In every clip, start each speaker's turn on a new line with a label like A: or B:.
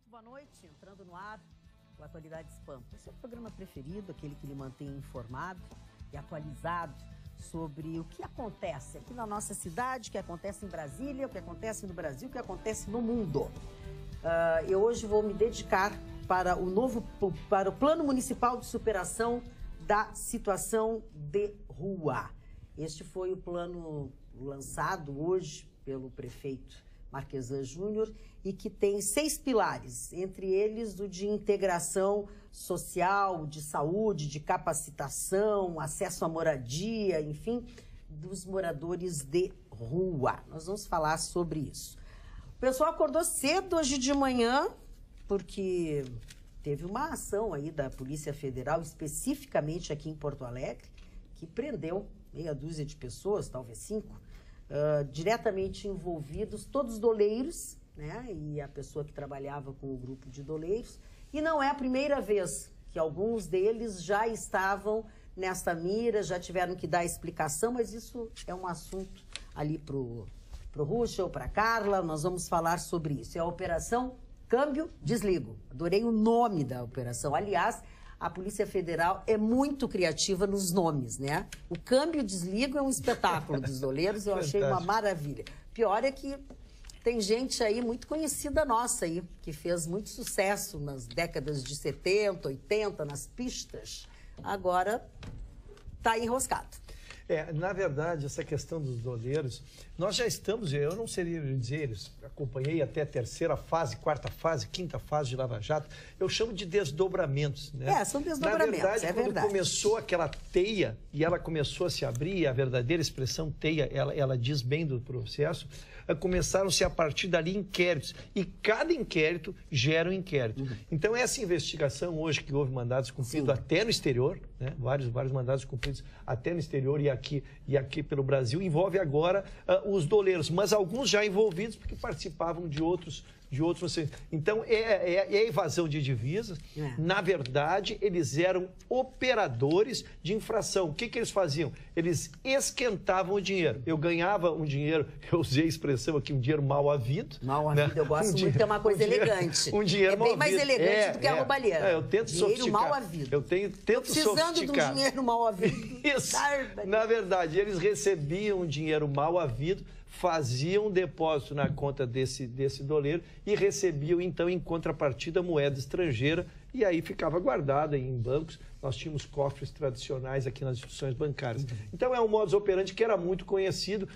A: boa noite. Entrando no ar, o Atualidades Pampa. Esse é o programa preferido, aquele que lhe mantém informado e atualizado sobre o que acontece aqui na nossa cidade, o que acontece em Brasília, o que acontece no Brasil, o que acontece no mundo. Eu hoje vou me dedicar para o Plano Municipal de Superação da Situação de Rua. Este foi o plano lançado hoje pelo prefeito Marquesan Júnior e que tem 6 pilares, entre eles o de integração social, de saúde, de capacitação, acesso à moradia, enfim, dos moradores de rua. Nós vamos falar sobre isso. O pessoal acordou cedo hoje de manhã, porque teve uma ação aí da Polícia Federal, especificamente aqui em Porto Alegre, que prendeu meia dúzia de pessoas, talvez 5, diretamente envolvidos, todos doleiros, né? E a pessoa que trabalhava com o grupo de doleiros. E não é a primeira vez que alguns deles já estavam nessa mira, já tiveram que dar explicação, mas isso é um assunto ali pro Ruxa ou para Carla, nós vamos falar sobre isso. É a Operação Câmbio Desligo. Adorei o nome da operação. Aliás, a Polícia Federal é muito criativa nos nomes, né? O Câmbio Desligo é um espetáculo dos doleiros, eu achei uma maravilha. Pior é que tem gente aí muito conhecida nossa aí, que fez muito sucesso nas décadas de 70, 80, nas pistas. Agora está enroscado.
B: Na verdade, essa questão dos doleiros, nós já estamos, eu não seria dizer, eles acompanhei até a 3ª fase, 4ª fase, 5ª fase de Lava Jato, eu chamo de desdobramentos, né?
A: São desdobramentos,
B: Na verdade, quando começou aquela teia e ela começou a se abrir, a verdadeira expressão teia, ela diz bem do processo, começaram-se a partir dali inquéritos, e cada inquérito gera um inquérito. Então, essa investigação hoje, que houve mandados cumpridos até no exterior, né? vários mandados cumpridos até no exterior e aqui pelo Brasil, envolve agora os doleiros, mas alguns já envolvidos porque participavam de outros. Então, é evasão de divisas. Na verdade, eles eram operadores de infração. O que eles faziam? Eles esquentavam o dinheiro. Eu ganhava um dinheiro, eu usei a expressão aqui, um dinheiro mal havido.
A: Mal havido, né? Eu gosto muito, é uma coisa elegante.
B: Um dinheiro mal havido.
A: É bem mais elegante do que a roubalheira.
B: Eu tento sofisticar.
A: Mal havido.
B: Eu tento sofisticar.
A: Precisando de um dinheiro mal havido.
B: Isso. Na verdade, eles recebiam um dinheiro mal havido, faziam um depósito na conta desse doleiro e recebiam, então, em contrapartida, moeda estrangeira, e aí ficava guardada em bancos. Nós tínhamos cofres tradicionais aqui nas instituições bancárias. Então, é um modus operandi que era muito conhecido,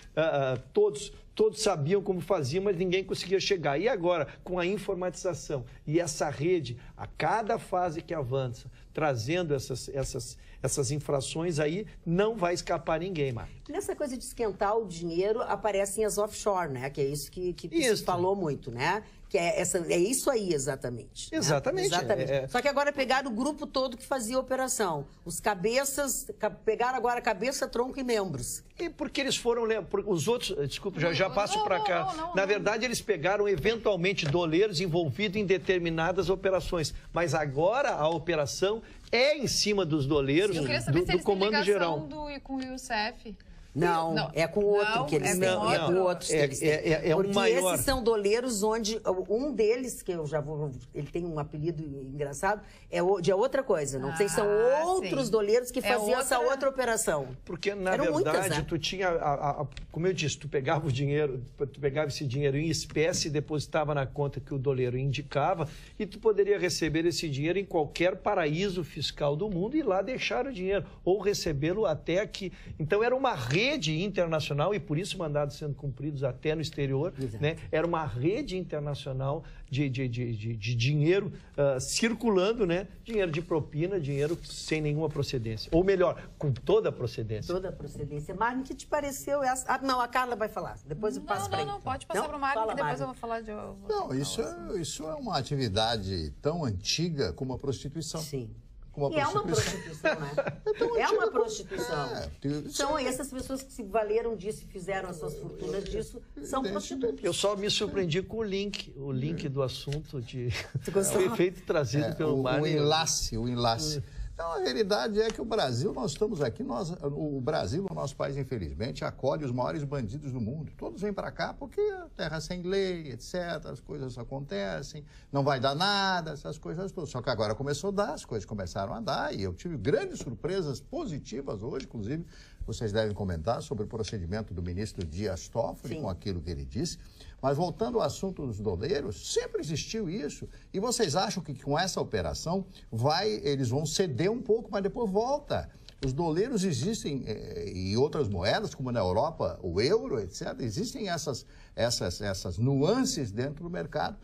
B: todos sabiam como faziam, mas ninguém conseguia chegar. E agora, com a informatização e essa rede, a cada fase que avança, trazendo essas infrações aí, não vai escapar ninguém, Marcos.
A: Nessa coisa de esquentar o dinheiro, aparecem as offshore, né? Que é isso que se falou muito, né? Que é isso aí, exatamente.
B: Exatamente.
A: Né? Exatamente. Só que agora pegaram o grupo todo que fazia a operação. Os cabeças, pegaram agora cabeça, tronco e membros.
B: E porque eles foram... Os outros... Desculpa, já passo para cá. Na verdade, eles pegaram, eventualmente, doleiros envolvidos em determinadas operações. Mas agora a operação é em cima dos doleiros, do Comando Geral.
C: Com o Youssef.
A: Não, é com outro que eles têm. É com outros que eles têm. Porque esses são doleiros onde um deles, que eu já vou... Ele tem um apelido engraçado, é outra coisa. Não sei, são outros doleiros que faziam essa outra operação.
B: Porque, na verdade, tu tinha... como eu disse, tu pegava o dinheiro, tu pegava esse dinheiro em espécie e depositava na conta que o doleiro indicava e tu poderia receber esse dinheiro em qualquer paraíso fiscal do mundo e lá deixar o dinheiro, ou recebê-lo até aqui. Então, era uma rede internacional, e por isso mandados sendo cumpridos até no exterior, né? Era uma rede internacional de dinheiro circulando, né? Dinheiro de propina, dinheiro sem nenhuma procedência. Ou melhor, com toda a procedência.
A: Toda a procedência. Marlon, o que te pareceu essa? Não, a Carla vai falar. Depois eu passo para ele.
C: Não, pode passar para o Marlon, que depois eu vou falar de...
D: Não, isso é uma atividade tão antiga como a prostituição.
A: Sim. E é uma prostituição, né? É uma prostituição. São essas pessoas que se valeram disso e fizeram as suas fortunas disso, são prostitutas.
B: Eu só me surpreendi com o link do assunto foi feito trazido pelo Mário.
D: O enlace. Então, a realidade é que o Brasil, nós estamos aqui, o Brasil, o nosso país, infelizmente, acolhe os maiores bandidos do mundo. Todos vêm para cá porque terra sem lei, etc., as coisas acontecem, não vai dar nada, essas coisas todas. Só que agora começou a dar, as coisas começaram a dar, e eu tive grandes surpresas positivas hoje, inclusive, vocês devem comentar sobre o procedimento do ministro Dias Toffoli, com aquilo que ele disse. Mas voltando ao assunto dos doleiros, sempre existiu isso. E vocês acham que com essa operação eles vão ceder um pouco, mas depois volta. Os doleiros existem e outras moedas, como na Europa, o euro, etc. Existem essas nuances dentro do mercado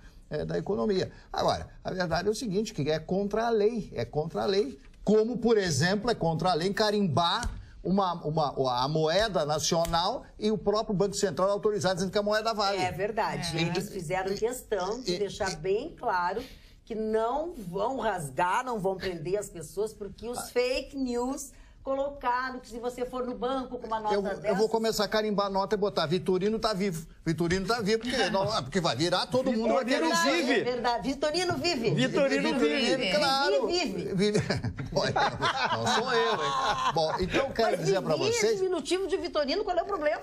D: da economia. Agora, a verdade é o seguinte, que é contra a lei. É contra a lei. Como, por exemplo, é contra a lei carimbar a moeda nacional e o próprio Banco Central autorizado dizendo que a moeda vale.
A: É verdade. Eles fizeram questão de deixar bem claro que não vão rasgar, não vão prender as pessoas, porque os fake news colocaram que se você for no banco com uma nota dessa...
D: Eu vou começar a carimbar a nota e botar Vitorino tá vivo. Vitorino tá vivo, porque vai virar, todo mundo vai querer.
A: Vive. É verdade. Vitorino vive.
D: Vitorino vive, claro.
A: Vive.
D: Não sou eu, hein? Bom, então eu quero dizer para vocês...
A: Mas diminutivo de Vitorino, qual é o problema?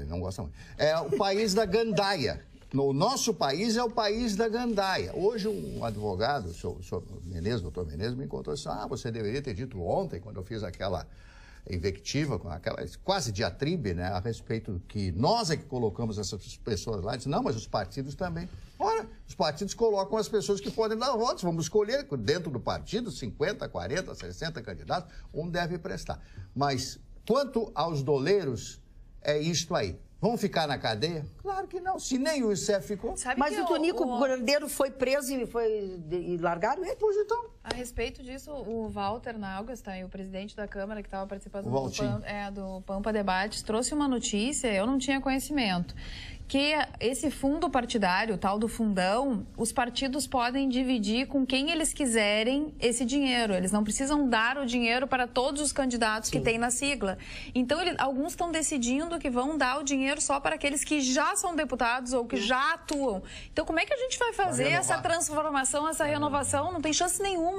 D: Não gosta muito. É o país da gandaia. O nosso país é o país da gandaia. Hoje um advogado, o senhor Menezes, doutor Menezes, me contou assim, você deveria ter dito ontem, quando eu fiz aquela invectiva, com aquela quase diatribe, né, a respeito do que nós é que colocamos essas pessoas lá. Disse, não, mas os partidos também. Ora, os partidos colocam as pessoas que podem dar votos. Vamos escolher dentro do partido 50, 40, 60 candidatos, um deve prestar. Mas quanto aos doleiros, é isto aí. Vão ficar na cadeia? Claro que não. Se nem o ICF ficou.
A: Mas o Tonico Cordeiro foi preso e largaram ele? Pois então.
C: A respeito disso, o Walter Naugastan, o presidente da Câmara, que estava participando do Pampa Debates, trouxe uma notícia, eu não tinha conhecimento, que esse fundo partidário, o tal do fundão, os partidos podem dividir com quem eles quiserem esse dinheiro. Eles não precisam dar o dinheiro para todos os candidatos que tem na sigla. Então, alguns estão decidindo que vão dar o dinheiro só para aqueles que já são deputados ou que já atuam. Então, como é que a gente vai fazer essa transformação, essa renovação? Não tem chance nenhuma.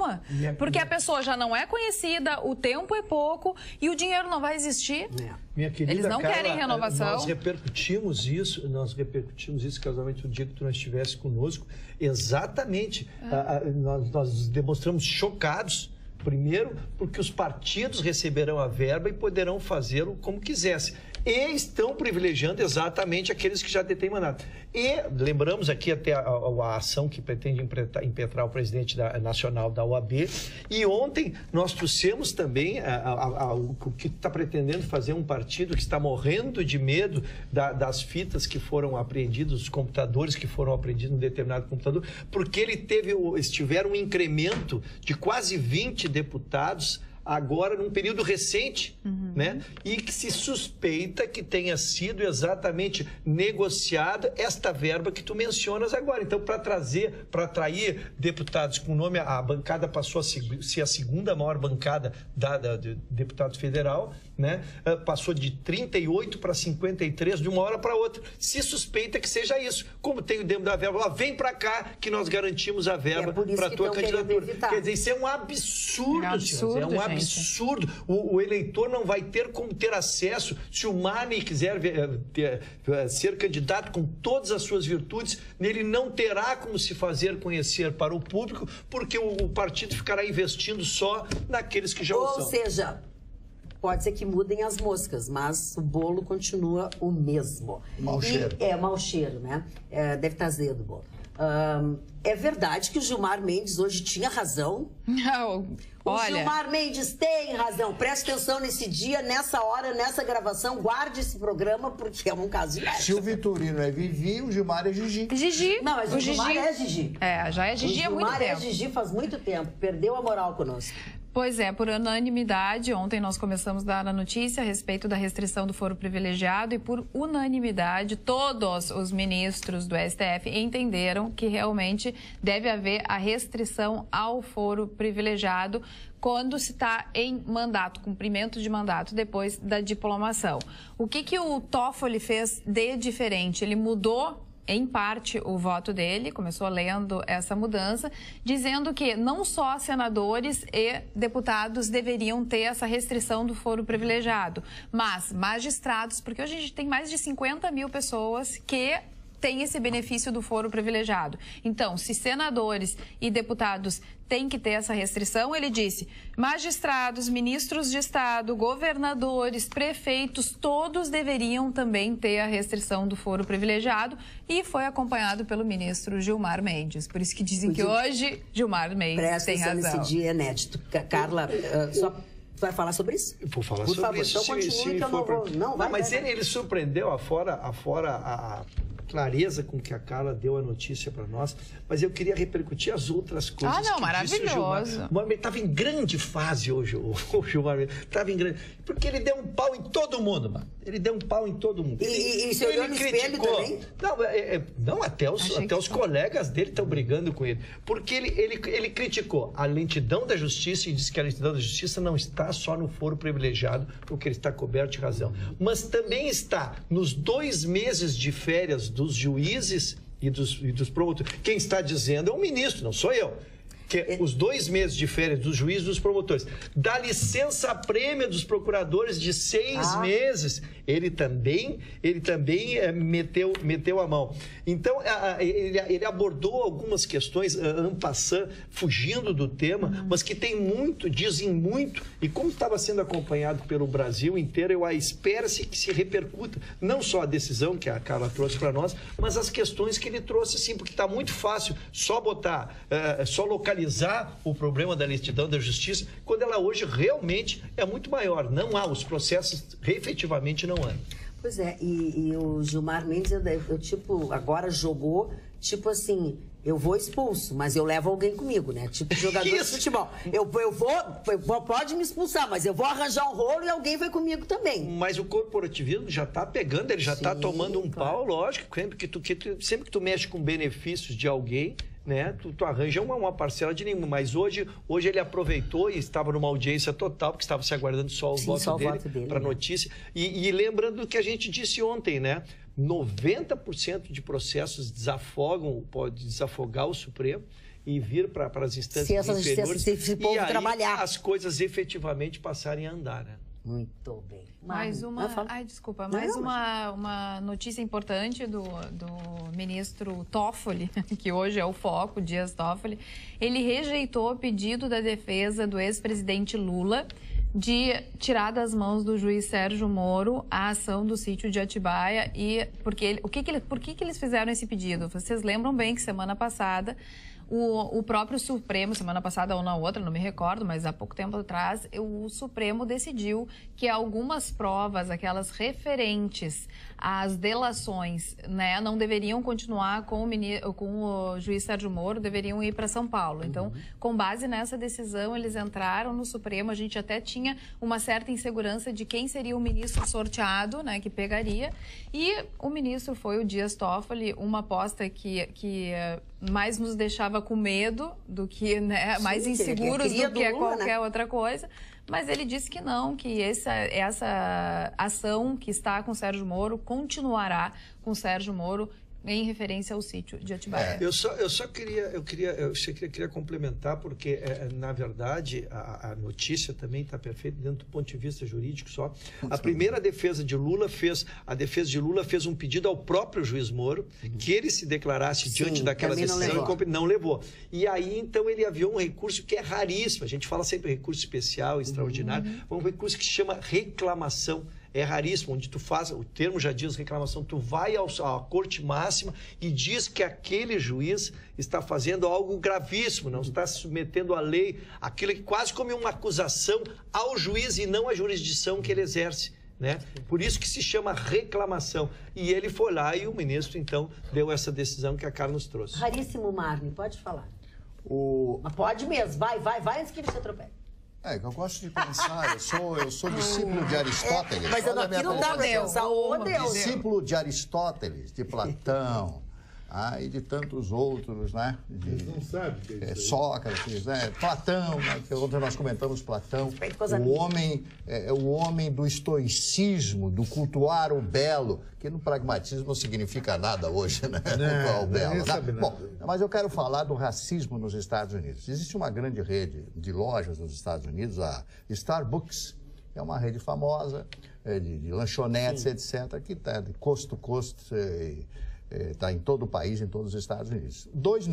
C: Porque a pessoa já não é conhecida, o tempo é pouco e o dinheiro não vai existir.
B: Minha querida
C: eles não querem renovação.
B: Nós repercutimos isso casualmente no dia que tu não estivesse conosco. Exatamente. Nós demonstramos chocados. Primeiro, porque os partidos receberão a verba e poderão fazê-lo como quisessem. E estão privilegiando exatamente aqueles que já detêm mandato. E lembramos aqui até a ação que pretende impetrar o presidente nacional da OAB. E ontem nós trouxemos também o que está pretendendo fazer um partido que está morrendo de medo das fitas que foram apreendidas, dos computadores que foram apreendidos em um determinado computador, porque eles tiveram um incremento de quase 20 deputados agora num período recente, né? E que se suspeita que tenha sido exatamente negociada esta verba que tu mencionas agora. Então, para atrair deputados com nome, a bancada passou a ser a segunda maior bancada de deputado federal, né? Passou de 38 para 53 de uma hora para outra. Se suspeita que seja isso. Como tem o demo da verba, vem para cá que nós garantimos a verba para a tua candidatura. Quer dizer, isso é um absurdo,
C: absurdo,
B: é um absurdo. O eleitor não vai ter como ter acesso. Se o Mani quiser ser candidato com todas as suas virtudes, ele não terá como se fazer conhecer para o público, porque o partido ficará investindo só naqueles que já o são.
A: Ou seja, pode ser que mudem as moscas, mas o bolo continua o mesmo.
D: Mau cheiro.
A: Mau cheiro, né? Deve estar azedo o bolo. É verdade que o Gilmar Mendes hoje tinha razão?
C: Não.
A: O Gilmar Mendes tem razão. Preste atenção nesse dia, nessa hora, nessa gravação. Guarde esse programa, porque é um caso inédito.
D: Se o Vitorino é Vivi, o Gilmar é Gigi.
C: Gigi.
A: Não, mas o Gilmar é Gigi.
C: Já é Gigi há muito tempo.
A: O Gilmar é Gigi faz muito tempo. Perdeu a moral conosco.
C: Pois é, por unanimidade, ontem nós começamos a dar a notícia a respeito da restrição do foro privilegiado e por unanimidade todos os ministros do STF entenderam que realmente deve haver a restrição ao foro privilegiado quando se está em mandato, cumprimento de mandato depois da diplomação. O que o Toffoli fez de diferente? Ele mudou em parte, o voto dele, começou lendo essa mudança, dizendo que não só senadores e deputados deveriam ter essa restrição do foro privilegiado, mas magistrados, porque hoje a gente tem mais de 50 mil pessoas que tem esse benefício do foro privilegiado. Então, se senadores e deputados têm que ter essa restrição, ele disse, magistrados, ministros de Estado, governadores, prefeitos, todos deveriam também ter a restrição do foro privilegiado, e foi acompanhado pelo ministro Gilmar Mendes. Por isso que dizem que hoje Gilmar Mendes tem razão.
A: Presta atenção nesse dia inédito. Carla, só... Vai falar sobre isso?
B: Vou falar sobre favor, isso.
A: Então continue que eu não vou... Não,
B: mas ele surpreendeu afora a clareza com que a Carla deu a notícia para nós, mas eu queria repercutir as outras coisas.
C: Ah, não, maravilhoso.
B: O Gilmar estava em grande fase hoje, o Gilmar estava em grande... Porque ele deu um pau em todo mundo, mano. Ele deu um pau em todo mundo.
A: E você olhou no espelho também?
B: Não, até os colegas dele estão brigando com ele. Porque ele criticou a lentidão da justiça e disse que a lentidão da justiça não está só no foro privilegiado, porque ele está coberto de razão. Mas também está nos 2 meses de férias dos juízes e dos promotores. Quem está dizendo é o ministro, não sou eu. Que os 2 meses de férias dos juízes e dos promotores, da licença-prêmio dos procuradores de 6 meses, ele também meteu a mão. Então, ele abordou algumas questões, en passant, fugindo do tema, mas que dizem muito, e como estava sendo acompanhado pelo Brasil inteiro, espera-se que se repercuta, não só a decisão que a Carla trouxe para nós, mas as questões que ele trouxe, sim, porque está muito fácil só localizar o problema da lentidão da justiça, quando ela hoje realmente é muito maior. Não há, os processos efetivamente não há.
A: Pois é, e o Gilmar Mendes, agora jogou, tipo assim, eu vou expulso, mas eu levo alguém comigo, né? Tipo jogador de futebol. Eu vou, pode me expulsar, mas eu vou arranjar um rolo e alguém vai comigo também.
B: Mas o corporativismo já está pegando, ele já está tomando um pau, lógico, sempre que tu mexe com benefícios de alguém, né? Tu arranja uma parcela de nenhuma, mas hoje ele aproveitou e estava numa audiência total, porque estava se aguardando só o voto dele para a notícia. E lembrando do que a gente disse ontem, né? 90% de processos pode desafogar o Supremo e vir para as instâncias inferiores, e aí trabalhar. As coisas efetivamente passarem a andar, né?
A: Muito bem.
C: Mais uma notícia importante do ministro Toffoli, que hoje é o foco, Dias Toffoli. Ele rejeitou o pedido da defesa do ex-presidente Lula de tirar das mãos do juiz Sérgio Moro a ação do sítio de Atibaia. Por que eles fizeram esse pedido? Vocês lembram bem que semana passada o próprio Supremo, semana passada ou na outra, não me recordo, mas há pouco tempo atrás, o Supremo decidiu que algumas provas, aquelas referentes às delações, né, não deveriam continuar com o juiz Sérgio Moro, deveriam ir para São Paulo. Então, com base nessa decisão, eles entraram no Supremo. A gente até tinha uma certa insegurança de quem seria o ministro sorteado, né, que pegaria. E o ministro foi o Dias Toffoli, uma aposta que mais nos deixava com medo do que, né, mais inseguros do que qualquer outra coisa. Mas ele disse que não, que essa ação que está com Sérgio Moro continuará com Sérgio Moro em referência ao sítio de Atibaia.
B: Eu queria complementar, porque, na verdade, a notícia também está perfeita dentro do ponto de vista jurídico só. A primeira defesa de Lula fez um pedido ao próprio juiz Moro que ele se declarasse diante daquela decisão e não levou. E aí, então, ele aviou um recurso que é raríssimo. A gente fala sempre recurso especial, extraordinário. Um recurso que se chama reclamação. É raríssimo, onde tu faz, o termo já diz reclamação, tu vai à corte máxima e diz que aquele juiz está fazendo algo gravíssimo, não está se submetendo à lei, aquilo que quase como uma acusação ao juiz e não à jurisdição que ele exerce, né? Por isso que se chama reclamação. E ele foi lá e o ministro, então, deu essa decisão que a Carla nos trouxe.
A: Raríssimo, Marne, pode falar. Mas pode mesmo, vai, antes que ele se atropele.
D: Que eu gosto de pensar, eu sou discípulo de Aristóteles.
A: Mas aqui não dá pra pensar,
D: discípulo de Aristóteles, de Platão, e de tantos outros, né?
E: Eles não sabem que é isso aí.
D: Sócrates, né? Platão, né? Que ontem nós comentamos Platão. O homem do estoicismo, do cultuar o belo, que no pragmatismo não significa nada hoje, né? Cultuar o belo, né? Bom, mas eu quero falar do racismo nos Estados Unidos. Existe uma grande rede de lojas nos Estados Unidos, a Starbucks, que é uma rede famosa de lanchonetes, etc., que está de coast to coast, está em todo o país, em todos os Estados Unidos. Dois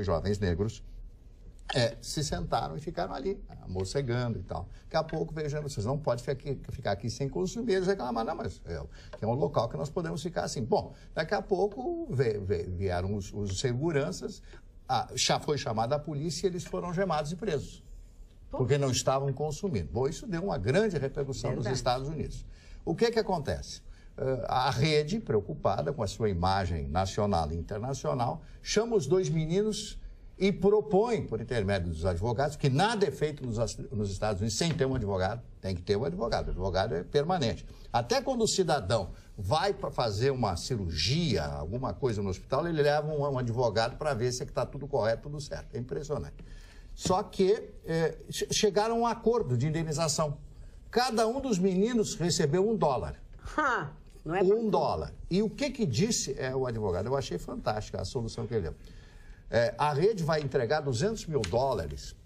D: jovens negros, se sentaram e ficaram ali, morcegando e tal. Daqui a pouco, vejam, vocês não podem ficar aqui sem consumir. Eles reclamaram, não, mas é um local que nós podemos ficar assim. Bom, daqui a pouco vieram os seguranças, já foi chamada a polícia e eles foram algemados e presos, porque não estavam consumindo. Bom, isso deu uma grande repercussão nos Estados Unidos. O que acontece? A rede, preocupada com a sua imagem nacional e internacional, chama os dois meninos e propõe, por intermédio dos advogados, que nada é feito nos Estados Unidos sem ter um advogado. Tem que ter um advogado. O advogado é permanente. Até quando o cidadão vai para fazer uma cirurgia, alguma coisa no hospital, ele leva um advogado para ver se está tudo correto, tudo certo. É impressionante. Só que chegaram a um acordo de indenização. Cada um dos meninos recebeu $1.
A: Não é
D: $1. E o que disse o advogado? Eu achei fantástica a solução que ele deu. A rede vai entregar $200 mil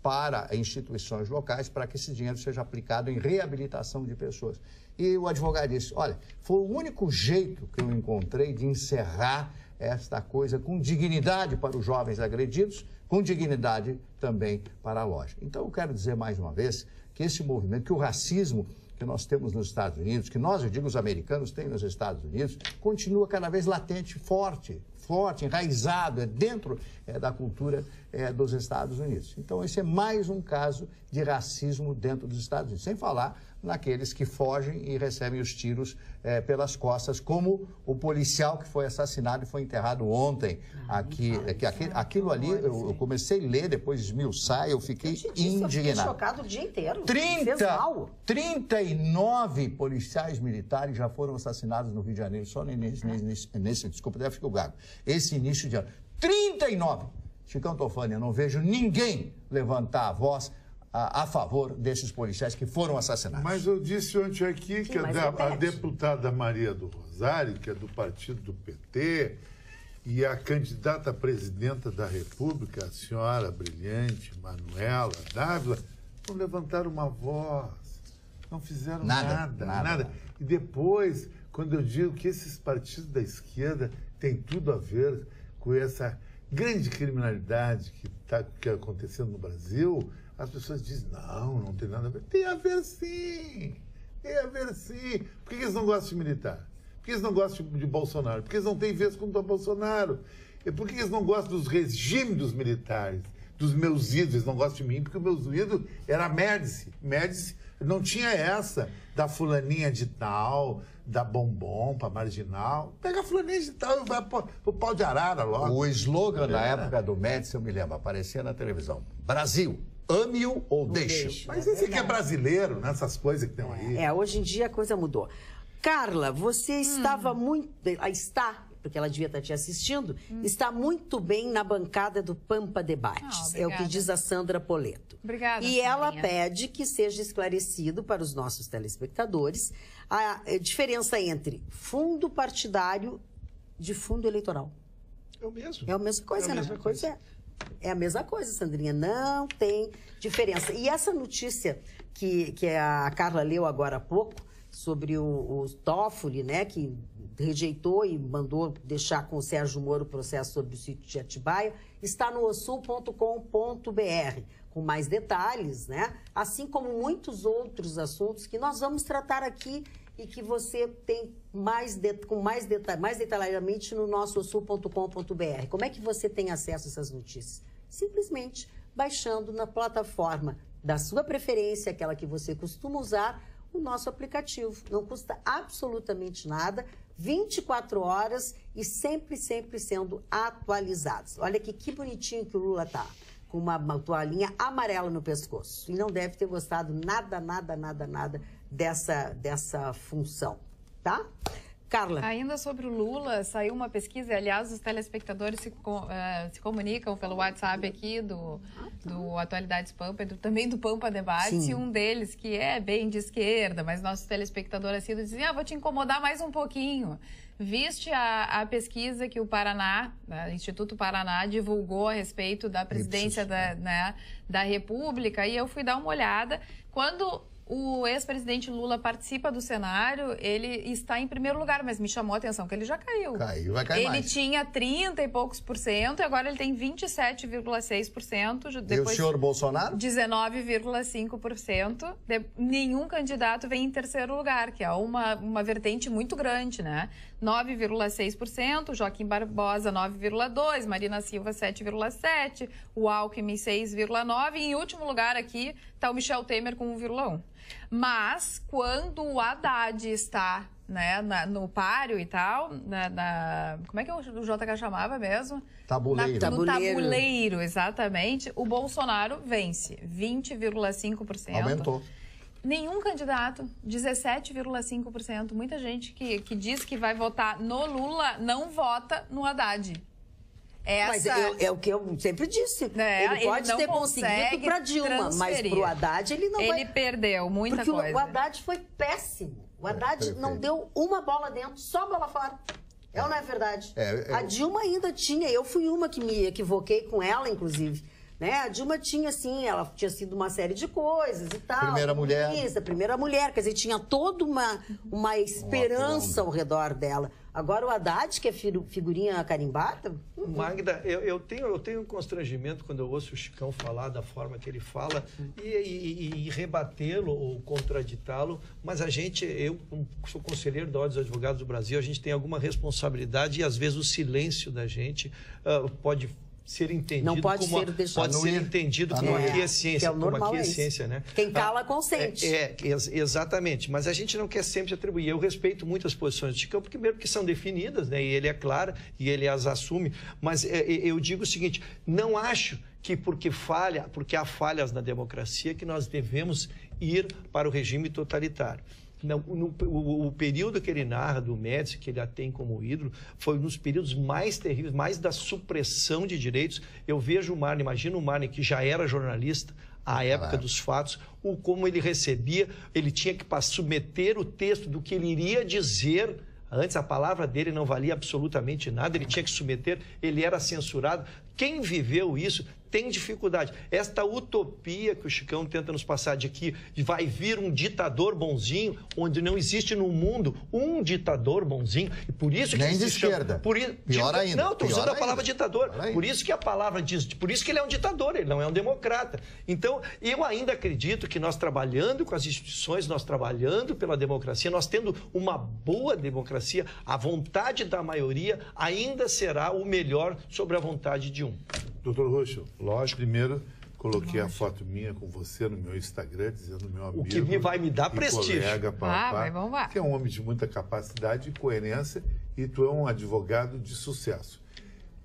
D: para instituições locais para que esse dinheiro seja aplicado em reabilitação de pessoas. E o advogado disse, olha, foi o único jeito que eu encontrei de encerrar esta coisa com dignidade para os jovens agredidos, com dignidade também para a loja. Então, eu quero dizer mais uma vez que esse movimento, que o racismo que nós temos nos Estados Unidos, que nós, eu digo, os americanos têm nos Estados Unidos, continua cada vez latente, forte, enraizado, dentro da cultura dos Estados Unidos. Então, esse é mais um caso de racismo dentro dos Estados Unidos, sem falar naqueles que fogem e recebem os tiros pelas costas, como o policial que foi assassinado e foi enterrado ontem aqui. Aquilo ali, eu comecei a ler, depois esmiuçar, eu fiquei indignado. Eu fiquei
A: chocado o dia inteiro.
D: 39 policiais militares já foram assassinados no Rio de Janeiro, só nesse desculpa, deve ficar o gago, esse início de ano. 39! Chicão Tofani, eu não vejo ninguém levantar a voz a favor desses policiais que foram assassinados.
E: Mas eu disse ontem aqui que a deputada Maria do Rosário, que é do partido do PT, e a candidata a presidenta da República, a senhora brilhante Manuela Dávila, não levantaram uma voz, não fizeram nada. E depois, quando eu digo que esses partidos da esquerda têm tudo a ver com essa grande criminalidade que está acontecendo no Brasil, as pessoas dizem, não tem nada a ver. Tem a ver sim, Por que eles não gostam de militar? Por que eles não gostam de Bolsonaro? Por que eles não têm vez contra o Bolsonaro? E por que eles não gostam dos regimes dos militares? Dos meus ídolos, eles não gostam de mim, porque o meu ídolo era a Médici. Médici não tinha essa da fulaninha de tal, da bombom para marginal. Pega a fulaninha de tal e vai pro pau de arara logo.
D: O slogan na época do Médici, eu me lembro, aparecia na televisão. Brasil, ame-o ou deixe-o.
E: Mas esse aqui é brasileiro, nessas coisas que tem aí.
A: Hoje em dia a coisa mudou. Carla, você estava muito... porque ela devia estar te assistindo, está muito bem na bancada do Pampa Debates. É o que diz a Sandra Poletto.
C: Obrigada,
A: e ela pede que seja esclarecido para os nossos telespectadores a diferença entre fundo partidário de fundo eleitoral.
B: É o mesmo.
A: É a mesma coisa, né? É a mesma coisa, Sandrinha. Não tem diferença. E essa notícia que a Carla leu agora há pouco, sobre o Toffoli, né, que rejeitou e mandou deixar com o Sérgio Moro o processo sobre o sítio de Atibaia, está no osul.com.br, com mais detalhes, né? Assim como muitos outros assuntos que nós vamos tratar aqui e que você tem mais detalhadamente no nosso osul.com.br. Como é que você tem acesso a essas notícias? Simplesmente baixando na plataforma da sua preferência, aquela que você costuma usar, o nosso aplicativo. Não custa absolutamente nada, 24 horas e sempre sendo atualizados. Olha aqui que bonitinho que o Lula tá, com uma toalhinha amarela no pescoço. E não deve ter gostado nada dessa função, tá? Carla.
C: Ainda sobre o Lula, saiu uma pesquisa, aliás, os telespectadores se comunicam pelo WhatsApp aqui do Atualidades Pampa, também do Pampa Debate, e um deles, que é bem de esquerda, mas nossos telespectadores assíduos dizem, vou te incomodar mais um pouquinho. Viste a pesquisa que o Paraná, o Instituto Paraná, divulgou a respeito da presidência da República, e eu fui dar uma olhada. Quando o ex-presidente Lula participa do cenário, ele está em primeiro lugar, mas me chamou a atenção que ele já caiu.
D: Caiu, vai cair mais.
C: Ele tinha 30 e poucos % e agora ele tem 27,6%.
D: E o senhor Bolsonaro?
C: 19,5%. Nenhum candidato vem em terceiro lugar, que é uma vertente muito grande, né? 9,6%, Joaquim Barbosa 9,2%, Marina Silva 7,7%, o Alckmin 6,9%, e em último lugar aqui está o Michel Temer com 1,1%. Mas, quando o Haddad está, né, no páreo e tal, como é que o JK chamava mesmo?
D: Tabuleiro.
C: No tabuleiro, exatamente, o Bolsonaro vence, 20,5%.
D: Aumentou.
C: Nenhum candidato, 17,5%. Muita gente que diz que vai votar no Lula não vota no Haddad.
A: Mas é o que eu sempre disse. Ele pode ter conseguido para Dilma, mas para o Haddad ele não vai...
C: Ele perdeu muita coisa.
A: Porque o Haddad foi péssimo. O Haddad não deu uma bola dentro, só bola fora. É ou não é verdade? A Dilma ainda tinha, eu fui uma que me equivoquei com ela, inclusive. Né? A Dilma tinha, assim, ela tinha sido uma série de coisas e tal.
D: Primeira mulher.
A: Primeira mulher, quer dizer, tinha toda uma esperança ao redor dela. Agora o Haddad, que é figurinha carimbada...
B: Magda, eu tenho um constrangimento quando eu ouço o Chicão falar da forma que ele fala e rebatê-lo ou contraditá-lo, mas eu sou conselheiro da Ordem dos Advogados do Brasil, a gente tem alguma responsabilidade e às vezes o silêncio da gente pode ser entendido
A: não pode
B: como
A: ser
B: entendido como aquiescência,
A: como
B: aquiescência, né?
A: Quem cala consente.
B: Exatamente, mas a gente não quer sempre atribuir. Eu respeito muito as posições do Chicão, primeiro porque são definidas, né? E ele é claro e ele as assume, mas eu digo o seguinte, não acho que porque há falhas na democracia que nós devemos ir para o regime totalitário. O período que ele narra do Médici, que ele a tem como ídolo, foi um dos períodos mais terríveis, mais da supressão de direitos. Eu vejo o Marne, imagina o Marne, que já era jornalista à época dos fatos, como ele recebia, ele tinha que submeter o texto do que ele iria dizer. Antes a palavra dele não valia absolutamente nada, ele tinha que submeter, ele era censurado. Quem viveu isso tem dificuldade. Esta utopia que o Chicão tenta nos passar de que vai vir um ditador bonzinho, onde não existe no mundo um ditador bonzinho. E por isso que
D: nem de esquerda. Pior ainda.
B: Não, estou usando a palavra ditador. Por isso que a palavra diz, por isso que ele é um ditador, ele não é um democrata. Então, eu ainda acredito que nós trabalhando com as instituições, nós trabalhando pela democracia, nós tendo uma boa democracia, a vontade da maioria ainda será o melhor sobre a vontade de um.
E: Doutor Roxo, lógico, primeiro coloquei a foto minha com você no meu Instagram, dizendo meu amigo...
B: O que vai me dar prestígio.
E: Colega,
C: vamos lá.
E: Que é um homem de muita capacidade e coerência e tu é um advogado de sucesso.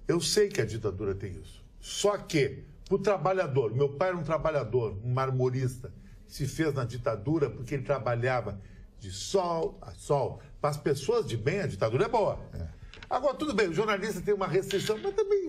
E: Eu sei que a ditadura tem isso. Só que, o trabalhador, meu pai era um trabalhador, um marmorista, se fez na ditadura porque ele trabalhava de sol a sol. Para as pessoas de bem, a ditadura é boa. Agora, tudo bem, o jornalista tem uma restrição, mas também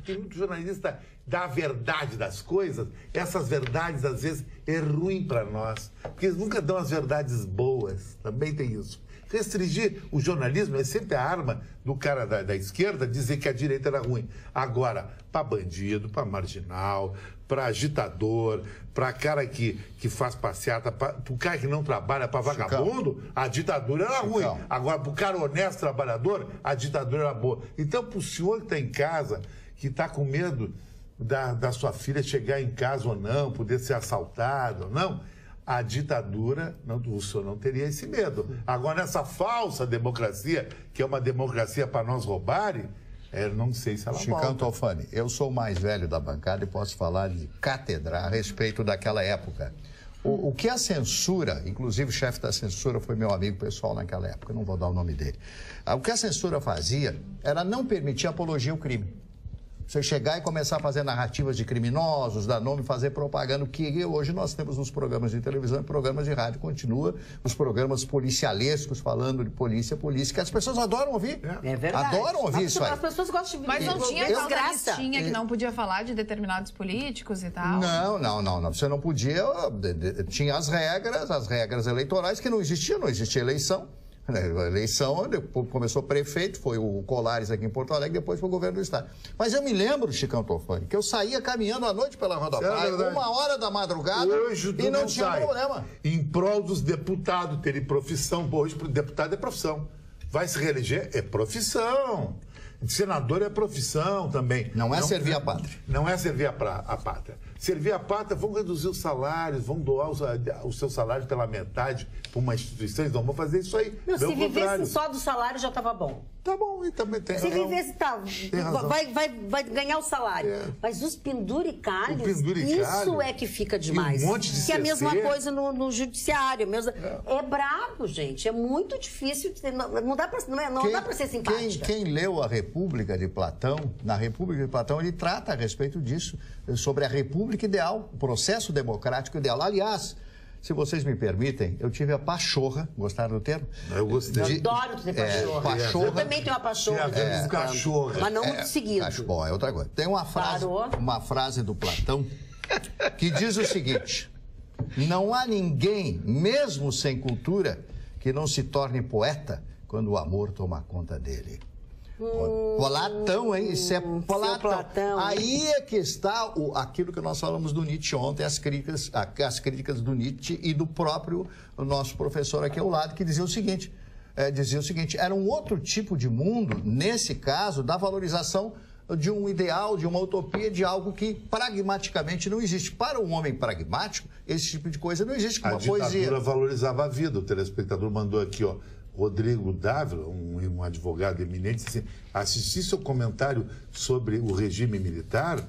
E: tem muito jornalista da verdade das coisas. Essas verdades, às vezes, é ruim para nós, porque eles nunca dão as verdades boas. Também tem isso. Restringir o jornalismo é sempre a arma do cara da esquerda dizer que a direita era ruim. Agora, para bandido, para marginal, para agitador, para cara que faz passeata, para o cara que não trabalha, para vagabundo, a ditadura era ruim. Agora, para o cara honesto, trabalhador, a ditadura era boa. Então, para o senhor que está em casa, que está com medo da sua filha chegar em casa ou não, poder ser assaltado ou não, a ditadura, o senhor não teria esse medo. Agora, nessa falsa democracia, que é uma democracia para nós roubarem, não sei se ela volta.
D: Chicão Tofani, eu sou o mais velho da bancada e posso falar de cátedra a respeito daquela época. O que a censura, inclusive o chefe da censura foi meu amigo pessoal naquela época, não vou dar o nome dele. O que a censura fazia era não permitir apologia ao crime. Você chegar e começar a fazer narrativas de criminosos, dar nome, fazer propaganda, que hoje nós temos nos programas de televisão e programas de rádio, continua os programas policialescos falando de polícia, que as pessoas adoram ouvir.
A: É verdade.
D: Adoram ouvir isso aí.
A: As pessoas gostam de...
C: Mas não tinha aquela listinha que
D: É.
C: não podia falar de determinados políticos e tal?
D: Não. Você não podia... Tinha as regras eleitorais que não existia eleição. A eleição, começou prefeito, foi o Colares aqui em Porto Alegre, depois foi o governo do estado. Mas eu me lembro, Chicão Tofani, que eu saía caminhando à noite pela rodoviária, 1h da madrugada,
E: hoje,
D: e não tinha problema.
E: Em prol dos deputados terem profissão, hoje deputado é profissão. Vai se reeleger, é profissão. Senador é profissão também.
D: Não é servir a pátria.
E: Não é servir a pátria. Servir a pátria, vão reduzir os salários, vão doar o seu salário pela metade para uma instituição, não vão fazer isso aí.
A: Não, se vivesse só do salário já estava bom.
E: Tá bom, e também tem
A: Se
E: razão.
A: vivesse, tá, vai ganhar o salário.
E: É.
A: Mas os penduricalhos,
E: penduricalho,
A: isso é que fica demais.
E: e um monte de
A: que é a mesma
E: CC.
A: coisa no judiciário. É brabo, gente. É muito difícil. Não dá para ser simpática.
D: Quem leu a República de Platão, na República de Platão, ele trata a respeito disso, sobre a República ideal, o processo democrático ideal. Aliás, se vocês me permitem, eu tive a pachorra, gostaram do termo?
E: Eu gostei.
A: Eu adoro ter pachorra. Eu também tenho uma pachorra.
E: Cachorra.
A: Mas não muito seguido.
D: Bom, é outra coisa. Tem uma frase do Platão que diz o seguinte: não há ninguém, mesmo sem cultura, que não se torne poeta quando o amor toma conta dele. Platão, hein? Isso é Platão. Aí é que está aquilo que nós falamos do Nietzsche ontem, as críticas do Nietzsche e do próprio nosso professor aqui ao lado, que dizia o seguinte, era um outro tipo de mundo, nesse caso, da valorização de um ideal, de uma utopia, de algo que pragmaticamente não existe. Para um homem pragmático, esse tipo de coisa não existe como uma poesia.
E: A ditadura valorizava a vida. O telespectador mandou aqui, ó. Rodrigo Dávila, um advogado eminente, disse assim, assisti seu comentário sobre o regime militar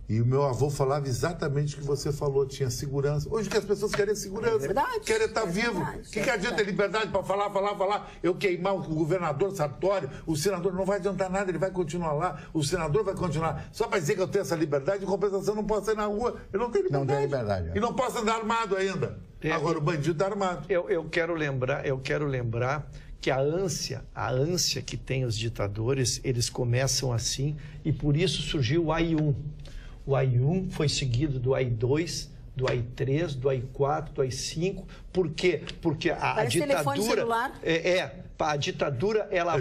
E: e o meu avô falava exatamente o que você falou, tinha segurança. Hoje o que as pessoas querem é segurança,
A: verdade,
E: querem estar vivo. O que adianta ter liberdade para falar, eu queimar o governador Sartori, o senador não vai adiantar nada, ele vai continuar lá, o senador vai continuar. Só para dizer que eu tenho essa liberdade, em compensação, eu não posso sair na rua, eu não tenho liberdade.
D: Não tem liberdade.
E: E não posso andar armado ainda. Agora o bandido está armado.
B: Eu quero lembrar que a ânsia que tem os ditadores, eles começam assim, e por isso surgiu o AI-1. O AI-1 foi seguido do AI-2, do AI-3, do AI-4, do AI-5. Por quê? Porque a ditadura... A ditadura, ela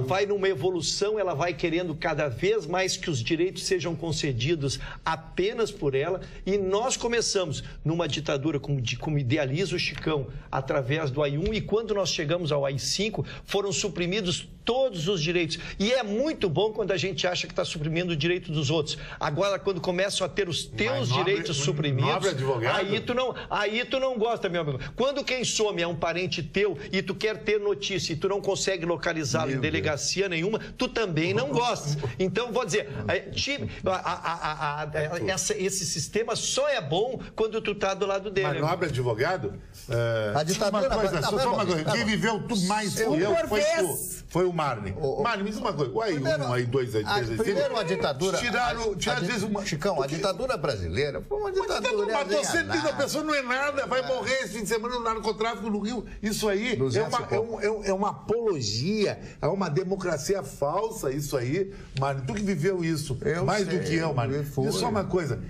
B: vai numa evolução, ela vai querendo cada vez mais que os direitos sejam concedidos apenas por ela, e nós começamos numa ditadura, como idealiza o Chicão, através do AI-1, e quando nós chegamos ao AI-5, foram suprimidos todos os direitos. E é muito bom quando a gente acha que está suprimindo o direito dos outros. Agora, quando começam a ter os teus direitos suprimidos, aí tu não gosta, meu amigo. Quando quem some é um parente teu e tu quer ter notícia e tu não consegue localizá-lo em delegacia nenhuma, tu também não gostas. Então, vou dizer, esse sistema só é bom quando tu tá do lado dele.
E: Mas nobre advogado,
D: a ditadura...
E: Só uma coisa, quem viveu tudo mais que eu foi o Marne. Marne, me diz uma coisa, o AI-1, AI-2, AI-3,
D: primeiro a ditadura...
E: Chicão,
D: a ditadura brasileira foi uma ditadura...
E: Matou 130 pessoas, não é nada, vai morrer esse fim de semana no narcotráfico no Rio. Isso aí é uma apologia, é uma democracia falsa, isso aí. Marne, tu que viveu isso mais do que eu, Marne. Diz só uma coisa.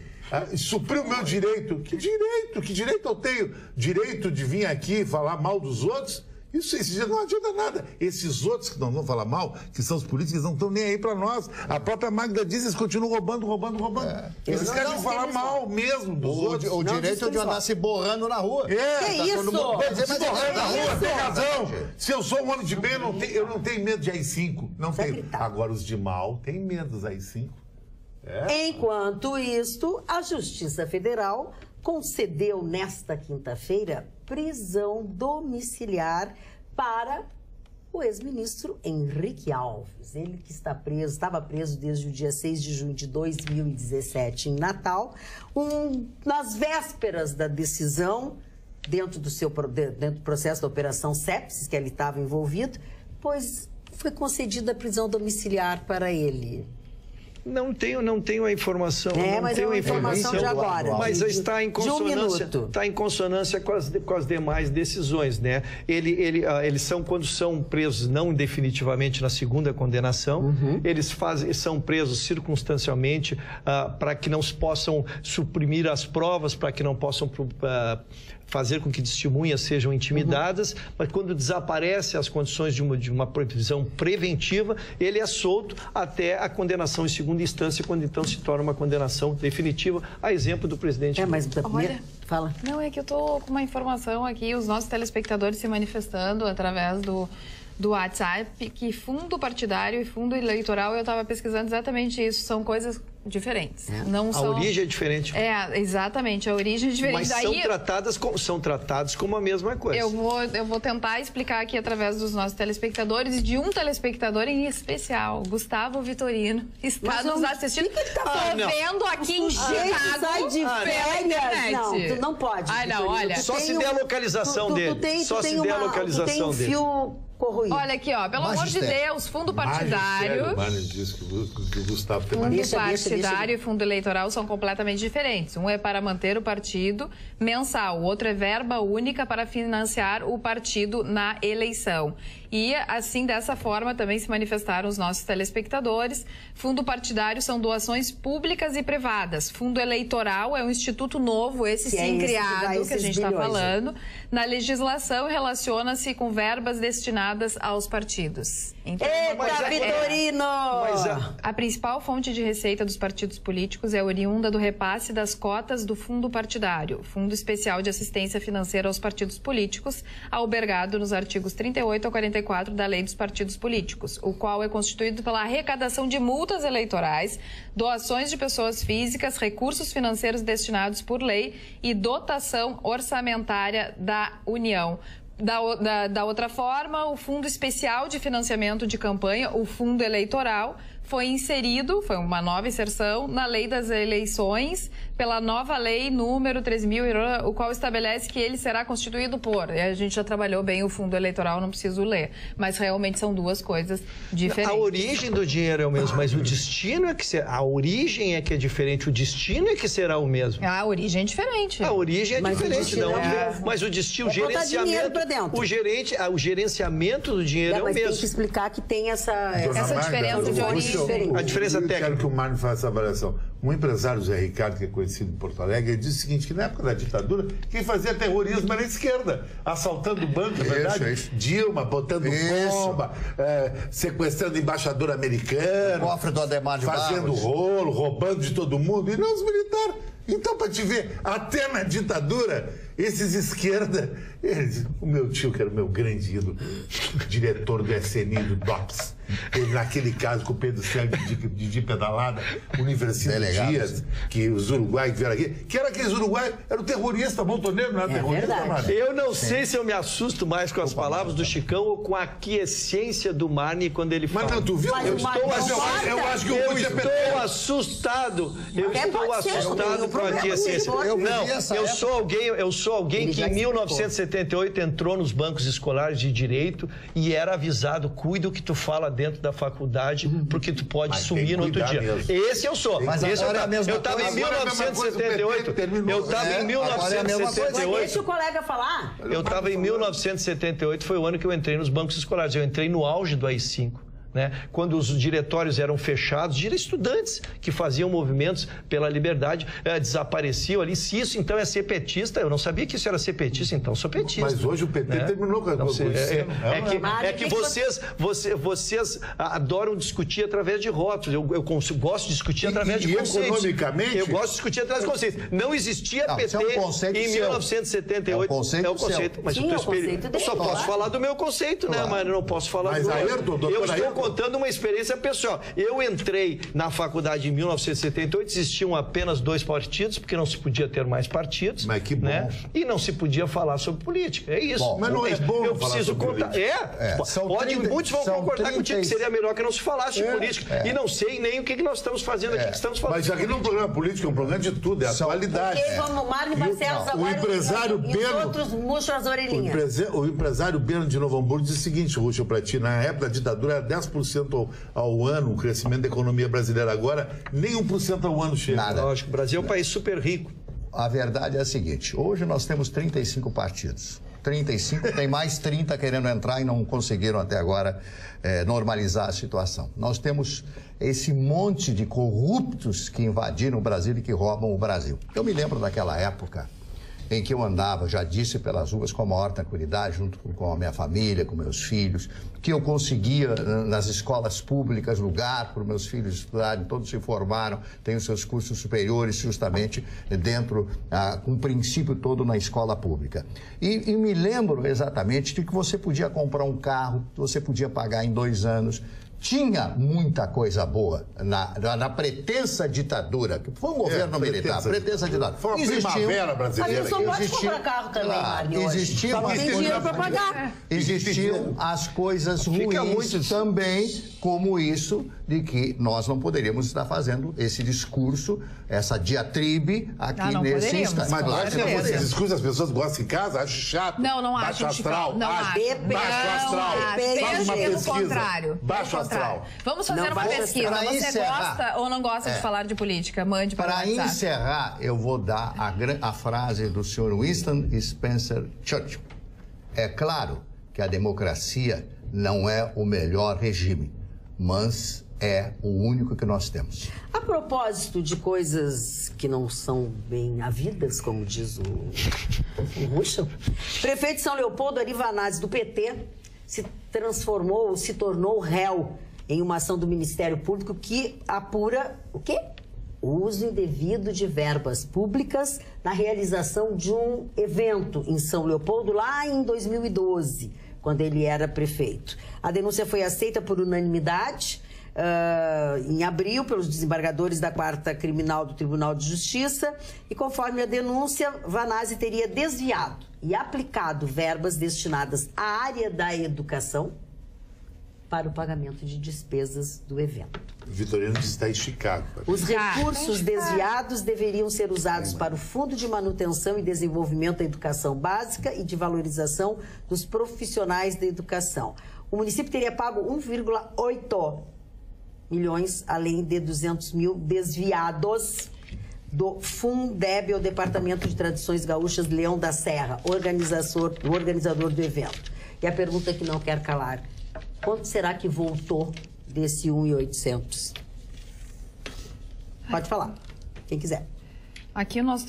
E: Supriu o meu direito. Que direito eu tenho? Direito de vir aqui falar mal dos outros? Isso não adianta nada. Esses outros que não vão falar mal, que são os políticos, não estão nem aí para nós. A própria Magda diz, eles continuam roubando. Eles querem falar mal mesmo dos outros.
D: O direito de andar se borrando na rua.
A: Que isso?
E: Se borrando na rua, tem razão. Se eu sou um homem de bem, eu não tenho medo de AI-5. Não tenho. Agora, os de mal têm medo dos AI-5.
A: Enquanto isto, a Justiça Federal concedeu nesta quinta-feira prisão domiciliar para o ex-ministro Henrique Alves. Ele que estava preso desde o dia 6 de junho de 2017 em Natal, nas vésperas da decisão, dentro do processo da Operação Sepsis, que ele estava envolvido, pois foi concedida a prisão domiciliar para ele.
B: Não tenho a informação.
A: Mas é uma informação de agora.
B: Mas está em consonância com as demais decisões, né? Eles são, quando são presos não definitivamente na segunda condenação, eles são presos circunstancialmente para que não possam suprimir as provas, para que não possam fazer com que testemunhas sejam intimidadas, mas quando desaparecem as condições de uma prisão preventiva, ele é solto até a condenação em segunda instância, quando então se torna uma condenação definitiva, a exemplo do presidente.
A: Mas
C: olha,
A: fala.
C: Não, é que eu tô com uma informação aqui, os nossos telespectadores se manifestando através do WhatsApp, que fundo partidário e fundo eleitoral, eu estava pesquisando exatamente isso, são coisas diferentes. Não são...
B: A origem é diferente.
C: Exatamente, a origem é diferente.
B: Mas são tratados como a mesma coisa.
C: Eu vou tentar explicar aqui através dos nossos telespectadores e de um telespectador em especial, Gustavo Vitorino, está nos assistindo.
A: O que ele tá
C: vendo aqui em Chicago.
A: Sai de férias. Não, tu não pode.
C: Não, olha.
B: Só se der a localização dele. Só se der a localização dele.
A: Corroído.
C: Olha aqui, ó, pelo amor de Deus, fundo partidário. Fundo partidário e fundo eleitoral são completamente diferentes. Um é para manter o partido mensal, o outro é verba única para financiar o partido na eleição. E, assim, dessa forma, também se manifestaram os nossos telespectadores. Fundo partidário são doações públicas e privadas. Fundo eleitoral é um instituto novo, esse sim criado, que a gente está falando. Na legislação, relaciona-se com verbas destinadas aos partidos. Então,
A: Vitorino!
C: A principal fonte de receita dos partidos políticos é oriunda do repasse das cotas do fundo partidário, Fundo Especial de Assistência Financeira aos Partidos Políticos, albergado nos artigos 38 a 44 da Lei dos Partidos Políticos, o qual é constituído pela arrecadação de multas eleitorais, doações de pessoas físicas, recursos financeiros destinados por lei e dotação orçamentária da União. Da outra forma, o Fundo Especial de Financiamento de Campanha, o Fundo Eleitoral, foi inserido, foi uma nova inserção, na Lei das Eleições, pela nova lei número 3.000, o qual estabelece que ele será constituído por... A gente já trabalhou bem o fundo eleitoral, não preciso ler, mas realmente são duas coisas diferentes.
B: A origem do dinheiro é o mesmo, mas o destino é que... A origem é que é diferente, o destino é que será o mesmo.
C: A origem é diferente.
B: A origem é diferente, não. Mas o destino, o gerenciamento... O gerenciamento do dinheiro é o
A: mesmo.
B: Mas
A: tem que explicar que tem essa
C: diferença de origem.
B: A diferença técnica.
E: Eu quero que o Mário faça a avaliação. Um empresário, Zé Ricardo, que é conhecido em Porto Alegre, ele disse o seguinte, que na época da ditadura, quem fazia terrorismo era a esquerda, assaltando banco, é verdade? Dilma, botando bomba, sequestrando embaixador americano,
D: cofre do Ademar de
E: fazendo rolo, roubando de todo mundo, e não os militares. Então, para te ver, até na ditadura, esses esquerda... O meu tio, que era o meu grande ídolo, diretor do SNI, do DOPS, teve naquele caso com o Pedro Célio de pedalada, Universidade Dias, que os uruguaios vieram aqui, que era aqueles uruguaios, era o terrorista, montoneiro, não era terrorista, Marne?
B: Eu não sei se eu me assusto mais com as palavras do Chicão ou com a aquiescência do Marne quando ele fala.
E: Mas não, tu viu? Eu acho que eu
B: estou assustado. Eu estou assustado com a aquiescência. Não, eu sou alguém que em 1978 entrou nos bancos escolares de direito e era avisado, cuida o que tu fala dentro da faculdade, porque tu pode sumir no outro dia. Mesmo. Esse eu sou.
D: Mas
B: esse
D: agora é a mesma
B: eu estava em 1978. Eu estava em 1978.
A: Deixa o colega falar.
B: Eu estava em 1978, foi o ano que eu entrei nos bancos escolares. Eu entrei no auge do AI-5. Né? Quando os diretórios eram fechados, estudantes que faziam movimentos pela liberdade desapareciam ali. Se isso então é ser petista, eu não sabia que isso era ser petista, então sou petista.
E: Mas hoje o PT terminou com a
B: É que vocês adoram discutir através de rótulos. Eu gosto de discutir através de conceitos.
E: Economicamente?
B: Eu gosto de discutir através de conceitos. Não existia PT em 1978.
D: É o conceito.
B: Mas eu só posso falar do meu conceito, né? Mas eu não posso falar do meu. Eu estou contando uma experiência pessoal. Eu entrei na faculdade em 1978, existiam apenas 2 partidos, porque não se podia ter mais partidos.
E: Mas que bom.
B: Né? E não se podia falar sobre política. É isso.
E: Bom, mas não é bom
B: eu preciso contar. Muitos vão concordar contigo que seria melhor que não se falasse de política. E não sei nem o que nós estamos fazendo aqui. Que estamos falando.
E: Mas aqui não é um programa político, é um programa de tudo, é atualidade.
A: Porque vamos, Mário Barcelos agora.
E: O empresário Beno.
A: Outros murcham as orelhinhas.
E: O empresário Beno de Novo Hamburgo diz o seguinte, Rússia, para ti, na época da ditadura era 10%. 10% ao ano o crescimento da economia brasileira agora, nem 1% ao ano chega.
D: Nada.
B: Lógico, o Brasil é um país super rico.
D: A verdade é a seguinte, hoje nós temos 35 partidos. 35, tem mais 30 querendo entrar e não conseguiram até agora normalizar a situação. Nós temos esse monte de corruptos que invadiram o Brasil e que roubam o Brasil. Eu me lembro daquela época em que eu andava, já disse, pelas ruas com a maior tranquilidade, junto com a minha família, com meus filhos, que eu conseguia nas escolas públicas lugar para os meus filhos estudarem, todos se formaram, têm os seus cursos superiores justamente dentro, com o princípio todo na escola pública. E me lembro exatamente de que você podia comprar um carro, você podia pagar em 2 anos, tinha muita coisa boa na pretensa ditadura, que foi um governo militar, pretensa ditadura.
E: Foi uma primavera brasileira.
A: A pessoa pode comprar carro também, Mário, hoje. Só não tem dinheiro para pagar.
D: Existiam as coisas ruins também, como isso de que nós não poderíamos estar fazendo esse discurso, essa diatribe aqui nesse instante.
E: Mas claro, esse discurso as pessoas gostam em casa, acho chato.
C: Não acho.
E: Baixo astral.
C: Não acho.
E: Baixo astral. Faz uma pesquisa.
C: Pelo contrário.
E: Baixo astral.
C: Vamos fazer uma pesquisa. Você gosta ou não gosta de falar de política? Mande para o WhatsApp.
D: Para encerrar, eu vou dar a frase do senhor Winston Spencer Churchill. É claro que a democracia não é o melhor regime, mas é o único que nós temos.
A: A propósito de coisas que não são bem havidas, como diz o Ruschel, prefeito de São Leopoldo, Ari Vanazzi, do PT, se tornou réu em uma ação do Ministério Público que apura o quê? O uso indevido de verbas públicas na realização de um evento em São Leopoldo lá em 2012, quando ele era prefeito. A denúncia foi aceita por unanimidade em abril pelos desembargadores da 4ª Criminal do Tribunal de Justiça e, conforme a denúncia, Vanazzi teria desviado e aplicado verbas destinadas à área da educação para o pagamento de despesas do evento.
E: O Vitorino está esticado.
A: Os recursos desviados deveriam ser usados para o Fundo de Manutenção e Desenvolvimento da Educação Básica e de Valorização dos Profissionais da Educação. O município teria pago 1,8 milhões, além de 200 mil desviados do Fundeb, o Departamento de Tradições Gaúchas Leão da Serra, organizador do evento. E a pergunta que não quer calar: quanto será que voltou desse 1.800? Pode falar, quem quiser.
C: Aqui nossos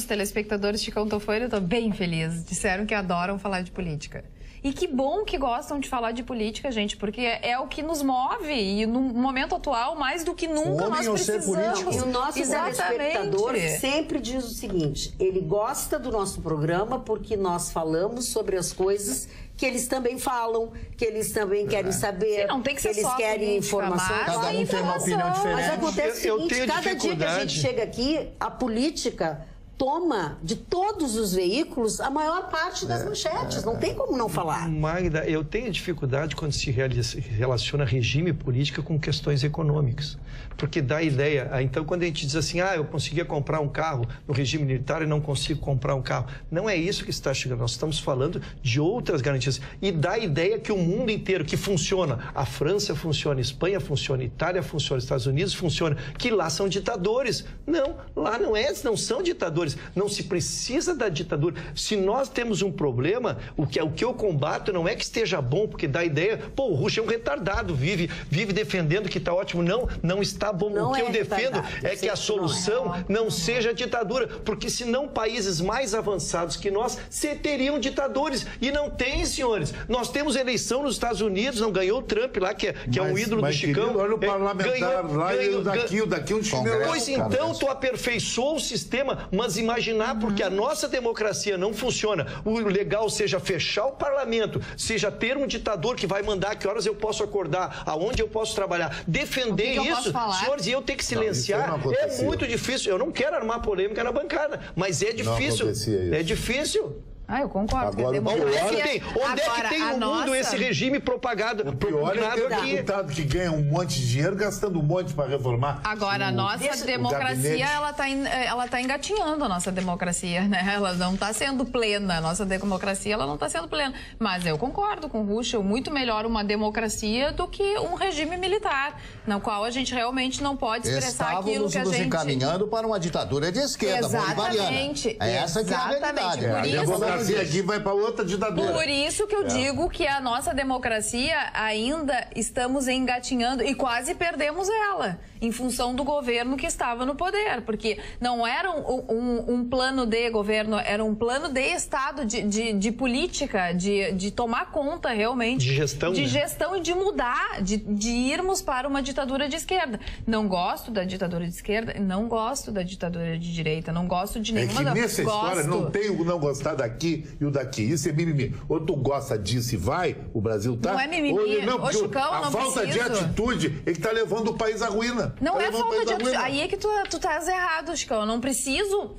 C: telespectadores de Cantofoira estão bem felizes. Disseram que adoram falar de política. E que bom que gostam de falar de política, gente, porque é o que nos move. E no momento atual, mais do que nunca, nós precisamos.
A: E o nosso telespectador sempre diz o seguinte: ele gosta do nosso programa porque nós falamos sobre as coisas que eles também falam, que eles também querem saber,
C: sim, não tem que ser
A: eles querem informação.
D: Cada um tem uma opinião diferente.
A: Mas acontece o seguinte: cada dia que a gente chega aqui, a política toma de todos os veículos a maior parte das manchetes. Não tem como não falar.
B: Magda, eu tenho dificuldade quando se relaciona regime e política com questões econômicas. Porque dá ideia. Então, quando a gente diz assim, eu conseguia comprar um carro no regime militar e não consigo comprar um carro. Não é isso que está chegando. Nós estamos falando de outras garantias. E dá a ideia que o mundo inteiro, que funciona, a França funciona, a Espanha funciona, a Itália funciona, os Estados Unidos funciona, que lá são ditadores. Não, lá não são ditadores. Não se precisa da ditadura. Se nós temos um problema, o que eu combato não é que esteja bom, porque dá a ideia, o Ruschel é um retardado, vive defendendo que está ótimo. Não está bom.
A: Não,
B: o que eu defendo é que a solução não seja a ditadura, porque senão países mais avançados que nós teriam ditadores. E não tem, senhores. Nós temos eleição nos Estados Unidos, não ganhou o Trump lá, que é um ídolo do Chicão.
E: Olha o parlamentar o daqui um chinês.
B: Pois então, tu aperfeiçoou o sistema, mas imaginar, porque a nossa democracia não funciona. O legal seja fechar o parlamento, seja ter um ditador que vai mandar que horas eu posso acordar, aonde eu posso trabalhar. Defender isso, senhores, e eu ter que silenciar, é muito difícil. Eu não quero armar polêmica na bancada, mas é difícil. É difícil.
C: Eu concordo.
E: Agora,
B: onde é que tem no mundo esse regime propagado?
E: O pior é ter um deputado que ganha um monte de dinheiro gastando um monte para reformar.
C: Agora, a nossa democracia, ela tá engatinhando a nossa democracia, né? Ela não está sendo plena. A nossa democracia, ela não está sendo plena. Mas eu concordo com o Ruschel, muito melhor uma democracia do que um regime militar, no qual a gente realmente não pode expressar aquilo que a gente...
D: Estávamos nos encaminhando para uma ditadura de esquerda, bolivariana. Essa que é a realidade.
C: Por isso,
E: a democracia aqui vai para outra ditadura.
C: Por isso que eu digo que a nossa democracia ainda estamos engatinhando e quase perdemos ela em função do governo que estava no poder, porque não era um plano de governo, era um plano de Estado, de política, de tomar conta realmente
B: de gestão
C: e de mudar, de irmos para uma ditadura de esquerda. Não gosto da ditadura de esquerda, não gosto da ditadura de direita, não gosto de nenhuma
E: das... nessa história não tem o não gostar daqui e o daqui. Isso é mimimi. Ou tu gosta disso e vai, o Brasil tá...
C: Não é mimimi.
E: Não, Chicão, a falta de atitude é que tá levando o país à ruína.
C: Não é falta de atitude. Aí é que tu estás errado, Chicão. Eu não preciso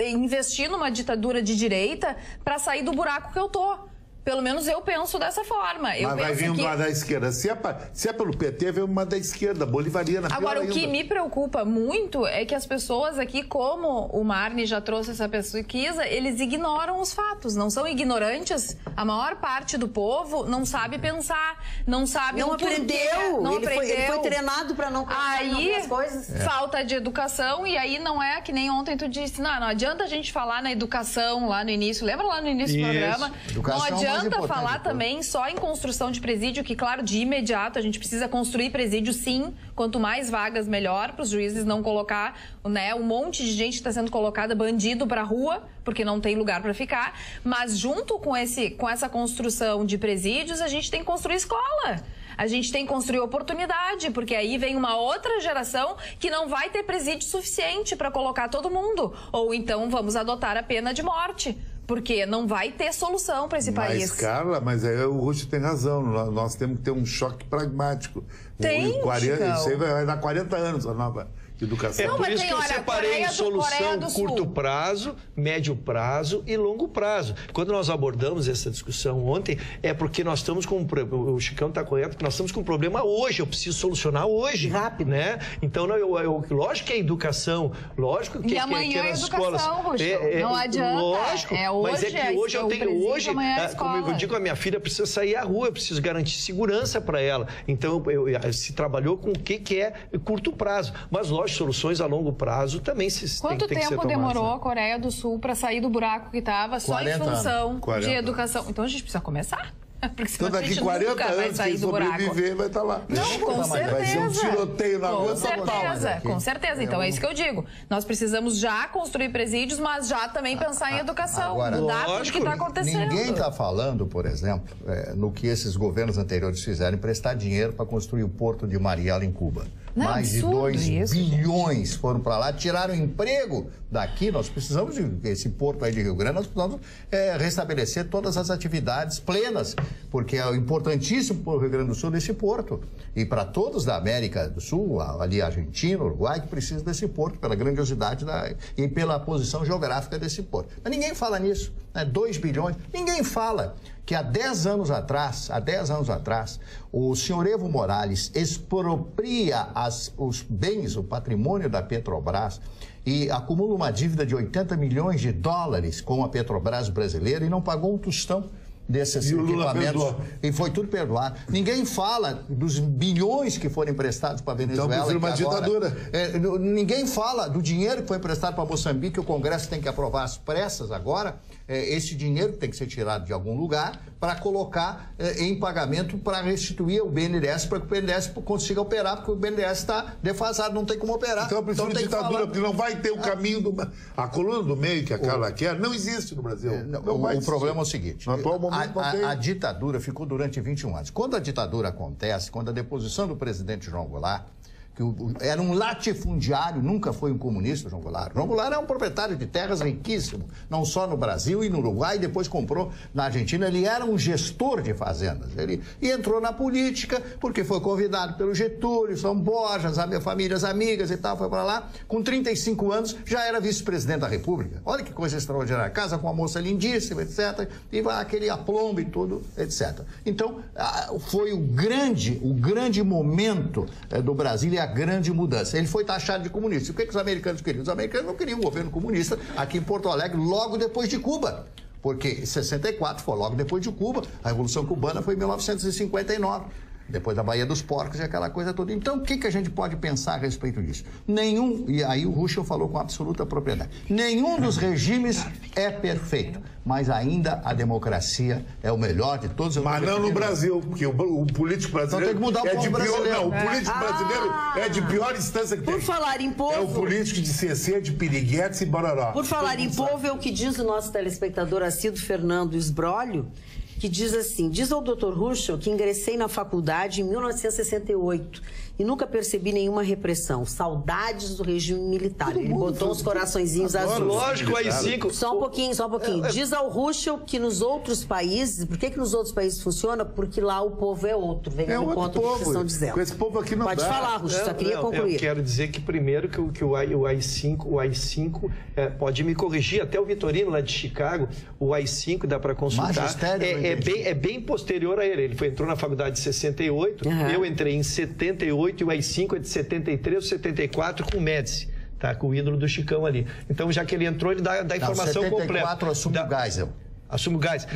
C: investir numa ditadura de direita para sair do buraco que eu tô. Pelo menos eu penso dessa forma.
E: Mas vai vir uma da esquerda. Se é pelo PT, vem uma da esquerda, bolivariana.
C: Agora, o que me preocupa muito é que as pessoas aqui, como o Marne já trouxe essa pesquisa, eles ignoram os fatos. Não são ignorantes. A maior parte do povo não sabe pensar, não sabe...
A: Não aprendeu. Ele foi treinado para não pensar em algumas coisas.
C: Falta de educação, e aí não é que nem ontem tu disse, não adianta a gente falar na educação lá no início. Lembra lá no início do programa?
D: Educação
C: não adianta falar também só em construção de presídio, que claro, de imediato a gente precisa construir presídio sim, quanto mais vagas melhor, para os juízes não colocar, né, um monte de gente está sendo colocada bandido para a rua, porque não tem lugar para ficar, mas junto com essa construção de presídios, a gente tem que construir escola. A gente tem que construir oportunidade, porque aí vem uma outra geração que não vai ter presídio suficiente para colocar todo mundo. Ou então vamos adotar a pena de morte. Porque não vai ter solução para esse país.
E: Mas, Carla, o Ruschel tem razão. Nós temos que ter um choque pragmático. Isso aí vai dar 40 anos a nova educação.
B: Por isso que eu separei solução curto prazo, médio prazo e longo prazo. Quando nós abordamos essa discussão ontem, é porque nós estamos com... O Chicão está correto, porque nós estamos com um problema hoje. Eu preciso solucionar hoje.
A: Rápido.
B: Né? Então, lógico que a educação, lógico que,
C: amanhã
B: que nas escolas...
C: Não adianta.
B: Lógico, mas é que hoje eu tenho... Como eu digo, a minha filha precisa sair à rua, eu preciso garantir segurança para ela. Então, se trabalhou com o que é curto prazo. Mas, lógico, soluções a longo prazo também tem que ser tomadas.
C: Quanto tempo demorou a Coreia do Sul para sair do buraco que estava só em função de educação? Então a gente precisa começar. Porque senão
E: então daqui 40 anos quem sobreviver vai estar lá.
C: Não, com certeza.
E: Vai ser um tiroteio na rua.
C: Com certeza. Então é isso que eu digo. Nós precisamos já construir presídios, mas já também pensar em educação.
D: Agora,
C: mudar tudo que está acontecendo.
D: Ninguém está falando, por exemplo, no que esses governos anteriores fizeram, emprestar dinheiro para construir o Porto de Mariela em Cuba. Mais de 2 bilhões foram para lá, tiraram emprego daqui. Nós precisamos esse porto aí de Rio Grande, nós precisamos restabelecer todas as atividades plenas, porque é importantíssimo para o Rio Grande do Sul esse porto. E para todos da América do Sul, ali Argentina, Uruguai, que precisam desse porto, pela grandiosidade e pela posição geográfica desse porto. Mas ninguém fala nisso, né? 2 bilhões, ninguém fala que há 10 anos atrás, o senhor Evo Morales expropria os bens, o patrimônio da Petrobras e acumula uma dívida de 80 milhões de dólares com a Petrobras brasileira e não pagou um tostão desses equipamentos. E foi tudo perdoado. Ninguém fala dos bilhões que foram emprestados para a Venezuela.
E: Então, uma ditadura.
D: Ninguém fala do dinheiro que foi emprestado para Moçambique, que o Congresso tem que aprovar às pressas agora. Esse dinheiro tem que ser tirado de algum lugar para colocar em pagamento para restituir o BNDES, para que o BNDES consiga operar, porque o BNDES está defasado, não tem como operar.
E: Então eu preciso de ditadura, porque não vai ter o caminho do... A coluna do meio que a Carla quer não existe no Brasil.
D: O problema é o seguinte, a ditadura ficou durante 21 anos. Quando a ditadura acontece, quando a deposição do presidente João Goulart, Era um latifundiário, nunca foi um comunista, João Goulart. João Goulart é um proprietário de terras riquíssimo, não só no Brasil e no Uruguai, depois comprou na Argentina. Ele era um gestor de fazendas. Ele entrou na política porque foi convidado pelo Getúlio, São Borja, famílias amigas e tal, foi para lá. Com 35 anos, já era vice-presidente da República. Olha que coisa extraordinária. Casa com uma moça lindíssima, etc. E vai aquele aplombo e tudo, etc. Então, foi o grande momento do Brasil e a grande mudança. Ele foi taxado de comunista. O que os americanos queriam? Os americanos não queriam um governo comunista aqui em Porto Alegre logo depois de Cuba. Porque 64 foi logo depois de Cuba. A Revolução Cubana foi em 1959. Depois da Baía dos Porcos e aquela coisa toda. Então, o que a gente pode pensar a respeito disso? E aí o Ruschel falou com absoluta propriedade, nenhum dos regimes é perfeito, mas ainda a democracia é o melhor de todos.
E: Mas não no Brasil, porque o político brasileiro
D: então, tem que mudar o povo brasileiro.
E: Não, o político brasileiro é de pior instância que tem.
A: Por falar em povo...
E: É o político de CC, de piriguetes e bororó.
A: Por falar em povo, é o que diz o nosso telespectador assíduo Fernando Esbrolho, que diz assim, diz ao Dr. Ruschel que ingressei na faculdade em 1968 e nunca percebi nenhuma repressão. Saudades do regime militar. Ele botou uns coraçõezinhos azuis.
B: Lógico, AI-5...
A: Só um pouquinho. Diz ao Ruschel que nos outros países... Por que nos outros países funciona? Porque lá o povo é outro. Vem no conta do que vocês estão dizendo.
E: Com esse povo aqui não
A: Pode falar, Ruschel, só queria concluir.
B: Eu quero dizer que primeiro que o AI-5 pode me corrigir, até o Vitorino lá de Chicago, o AI-5 dá para consultar, é bem posterior a ele. Ele entrou na faculdade em 68, eu entrei em 78 e o AI-5 é de 73 ou 74 com o Médici. Tá, com o ídolo do Chicão ali. Então, já que ele entrou, ele dá a informação
D: 74
B: completa.
D: 74 assume o Geisel.
B: Assume o gás.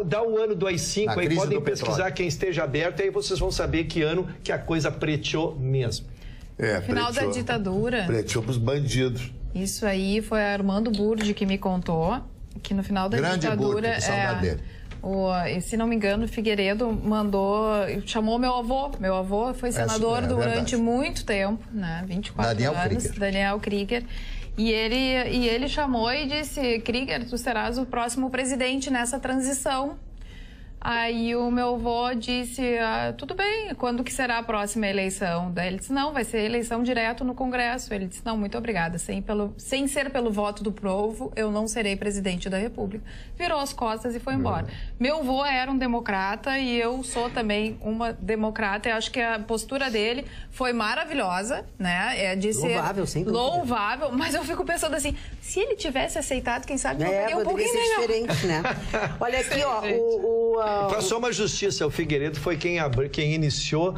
B: Dá o ano do AI-5, aí podem pesquisar petróleo. Quem esteja aberto, aí vocês vão saber que ano que a coisa preteou mesmo.
C: Final da ditadura.
E: Preteou pros bandidos.
C: Isso aí foi Armando Burdi que me contou, que no final da ditadura...
D: Grande Burdi, saudade dele.
C: Se não me engano, Figueiredo chamou meu avô. Meu avô foi senador durante muito tempo, né? 24 anos, Daniel Krieger. E ele chamou e disse, Krieger, tu serás o próximo presidente nessa transição. Aí o meu avô disse, tudo bem, quando que será a próxima eleição? Daí ele disse, não, vai ser eleição direto no Congresso. Ele disse, não, muito obrigada, sem ser pelo voto do povo, eu não serei presidente da República. Virou as costas e foi embora. Meu avô era um democrata e eu sou também uma democrata. Eu acho que a postura dele foi maravilhosa, né?
A: Louvável, sem dúvida.
C: Louvável, mas eu fico pensando assim, se ele tivesse aceitado, quem sabe não teria um pouquinho melhor.
A: Diferente, né? Olha aqui,
B: Para só uma justiça, o Figueiredo foi quem iniciou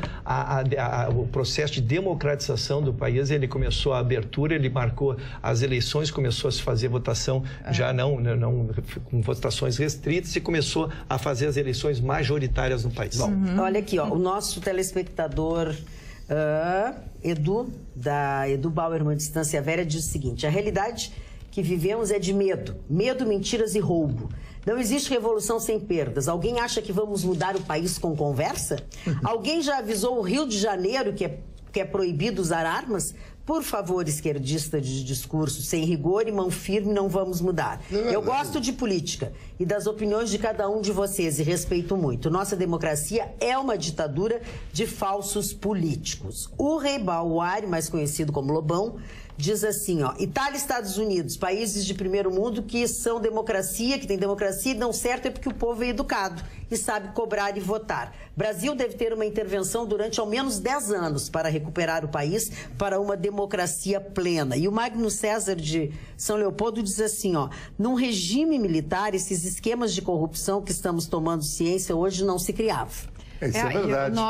B: o processo de democratização do país. Ele começou a abertura, ele marcou as eleições, começou a se fazer votação já não com votações restritas e começou a fazer as eleições majoritárias no país.
A: Olha aqui, o nosso telespectador Edu Bauerman de Estância Velha diz o seguinte, a realidade que vivemos é de medo, mentiras e roubo. Não existe revolução sem perdas. Alguém acha que vamos mudar o país com conversa? Alguém já avisou o Rio de Janeiro que é proibido usar armas? Por favor, esquerdista de discurso, sem rigor e mão firme, não vamos mudar. Eu gosto de política e das opiniões de cada um de vocês e respeito muito. Nossa democracia é uma ditadura de falsos políticos. O Rei Bauari, mais conhecido como Lobão, diz assim, Itália e Estados Unidos, países de primeiro mundo que são democracia, que tem democracia e dão certo é porque o povo é educado e sabe cobrar e votar. Brasil deve ter uma intervenção durante ao menos 10 anos para recuperar o país para uma democracia plena. E o Magno César de São Leopoldo diz assim, num regime militar, esses esquemas de corrupção que estamos tomando ciência hoje não se criavam.
E: Isso é verdade.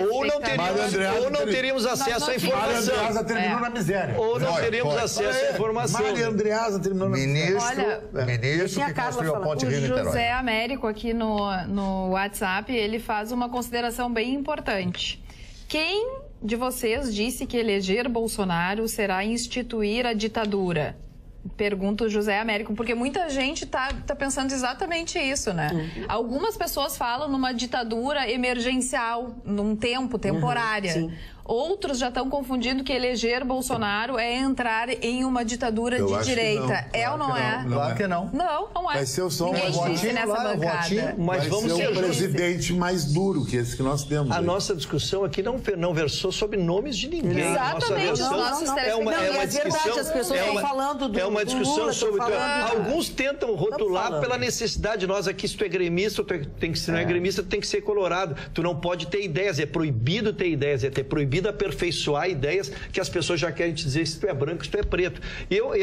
B: Ou não teríamos acesso à informação.
E: Mário Andreasa terminou na miséria.
B: Ou não teríamos acesso à informação.
E: Mário Andreasa terminou na miséria.
D: Ministro que construiu a ponte Rio-Niterói.
C: O José Américo aqui no WhatsApp, ele faz uma consideração bem importante. Quem de vocês disse que eleger Bolsonaro será instituir a ditadura? Pergunta o José Américo, porque muita gente tá pensando exatamente isso, né? Algumas pessoas falam numa ditadura emergencial, num tempo, temporária. Outros já estão confundindo que eleger Bolsonaro é entrar em uma ditadura de direita. É ou não é?
D: Claro que não.
C: Não, não é.
E: Vai ser só um
C: votinho nessa bancada.
E: Mas vamos ser um presidente mais duro que esse que nós temos.
B: A nossa discussão aqui não versou sobre nomes de ninguém.
C: Exatamente.
B: É uma discussão.
A: As pessoas estão falando do
B: uma discussão
A: Lula,
B: sobre. Alguns tentam rotular pela necessidade. Nós aqui, se tu é gremista, se não é gremista, tu tem que ser colorado. Tu não pode ter ideias. É proibido ter ideias. É proibido aperfeiçoar ideias que as pessoas já querem te dizer se tu é branco, se tu é preto.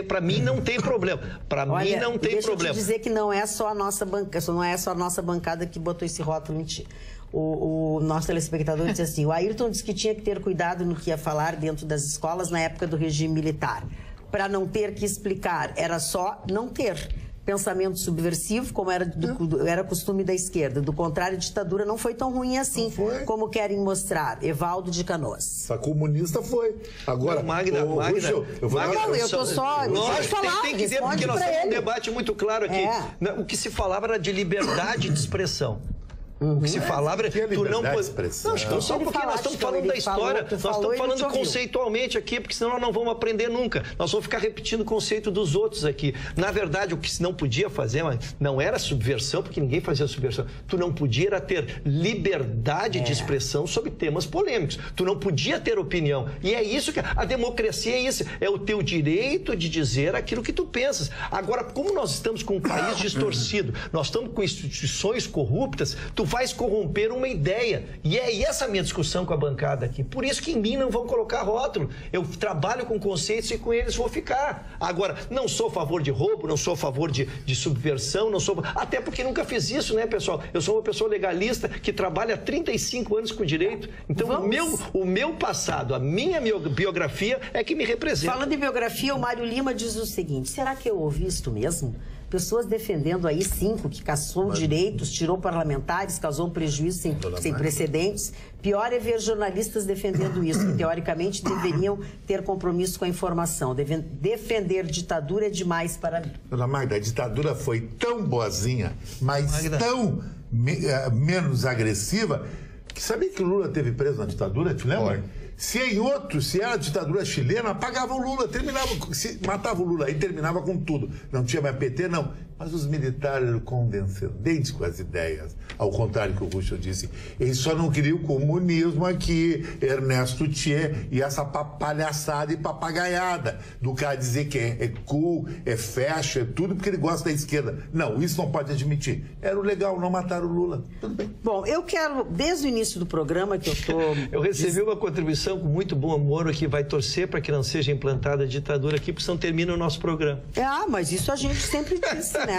B: Para mim não tem problema. Para mim não tem problema.
A: Deixa eu te dizer que não é só a nossa bancada, não é só a nossa bancada que botou esse rótulo em ti. O nosso telespectador disse assim: o Ayrton disse que tinha que ter cuidado no que ia falar dentro das escolas na época do regime militar, para não ter que explicar, era só não ter pensamento subversivo, como era costume da esquerda. Do contrário, a ditadura não foi tão ruim assim, como querem mostrar. Evaldo de Canoas.
E: A comunista foi. Agora,
B: Magda, eu tô só...
A: Pode falar,
B: tem que dizer, porque nós temos um debate muito claro aqui. O que se falava era de liberdade de expressão. O que se falava era tu não pode. Não, só porque nós estamos falando da história, nós estamos falando conceitualmente aqui, porque senão nós não vamos aprender nunca. Nós vamos ficar repetindo o conceito dos outros aqui. Na verdade, o que se não podia fazer, mas não era subversão, porque ninguém fazia subversão. Tu não podia era ter liberdade de expressão sobre temas polêmicos. Tu não podia ter opinião. E é isso que a democracia é isso. É o teu direito de dizer aquilo que tu pensas. Agora, como nós estamos com um país distorcido, nós estamos com instituições corruptas, tu faz corromper uma ideia. E é essa a minha discussão com a bancada aqui. Por isso que em mim não vão colocar rótulo. Eu trabalho com conceitos e com eles vou ficar. Agora, não sou a favor de roubo, não sou a favor de subversão, não sou... Até porque nunca fiz isso, né, pessoal? Eu sou uma pessoa legalista que trabalha há 35 anos com direito. Então, o meu passado, a minha biografia é que me representa.
A: Falando em biografia, o Mário Lima diz o seguinte: será que eu ouvi isto mesmo? Pessoas defendendo aí 5 que caçou direitos, tirou parlamentares, causou um prejuízo sem precedentes. Pior é ver jornalistas defendendo isso, que teoricamente deveriam ter compromisso com a informação. Defender ditadura é demais para mim.
E: Dona Magda, a ditadura foi tão boazinha, mas tão menos agressiva, que sabia que o Lula teve preso na ditadura, te lembra? Se era a ditadura chilena, apagava o Lula, matava o Lula e terminava com tudo. Não tinha mais PT, não. Mas os militares eram condescendentes com as ideias. Ao contrário que o Russo disse, eles só não queriam o comunismo aqui, Ernesto Che, e essa palhaçada e papagaiada do cara dizer que é cool, é fashion, é tudo porque ele gosta da esquerda. Não, isso não pode admitir. Era o legal, não matar o Lula. Tudo bem.
A: Bom, eu quero, desde o início do programa que eu estou...
B: Eu recebi uma contribuição com muito bom amor que vai torcer para que não seja implantada a ditadura aqui, porque senão termina o nosso programa.
A: Mas isso a gente sempre disse, né?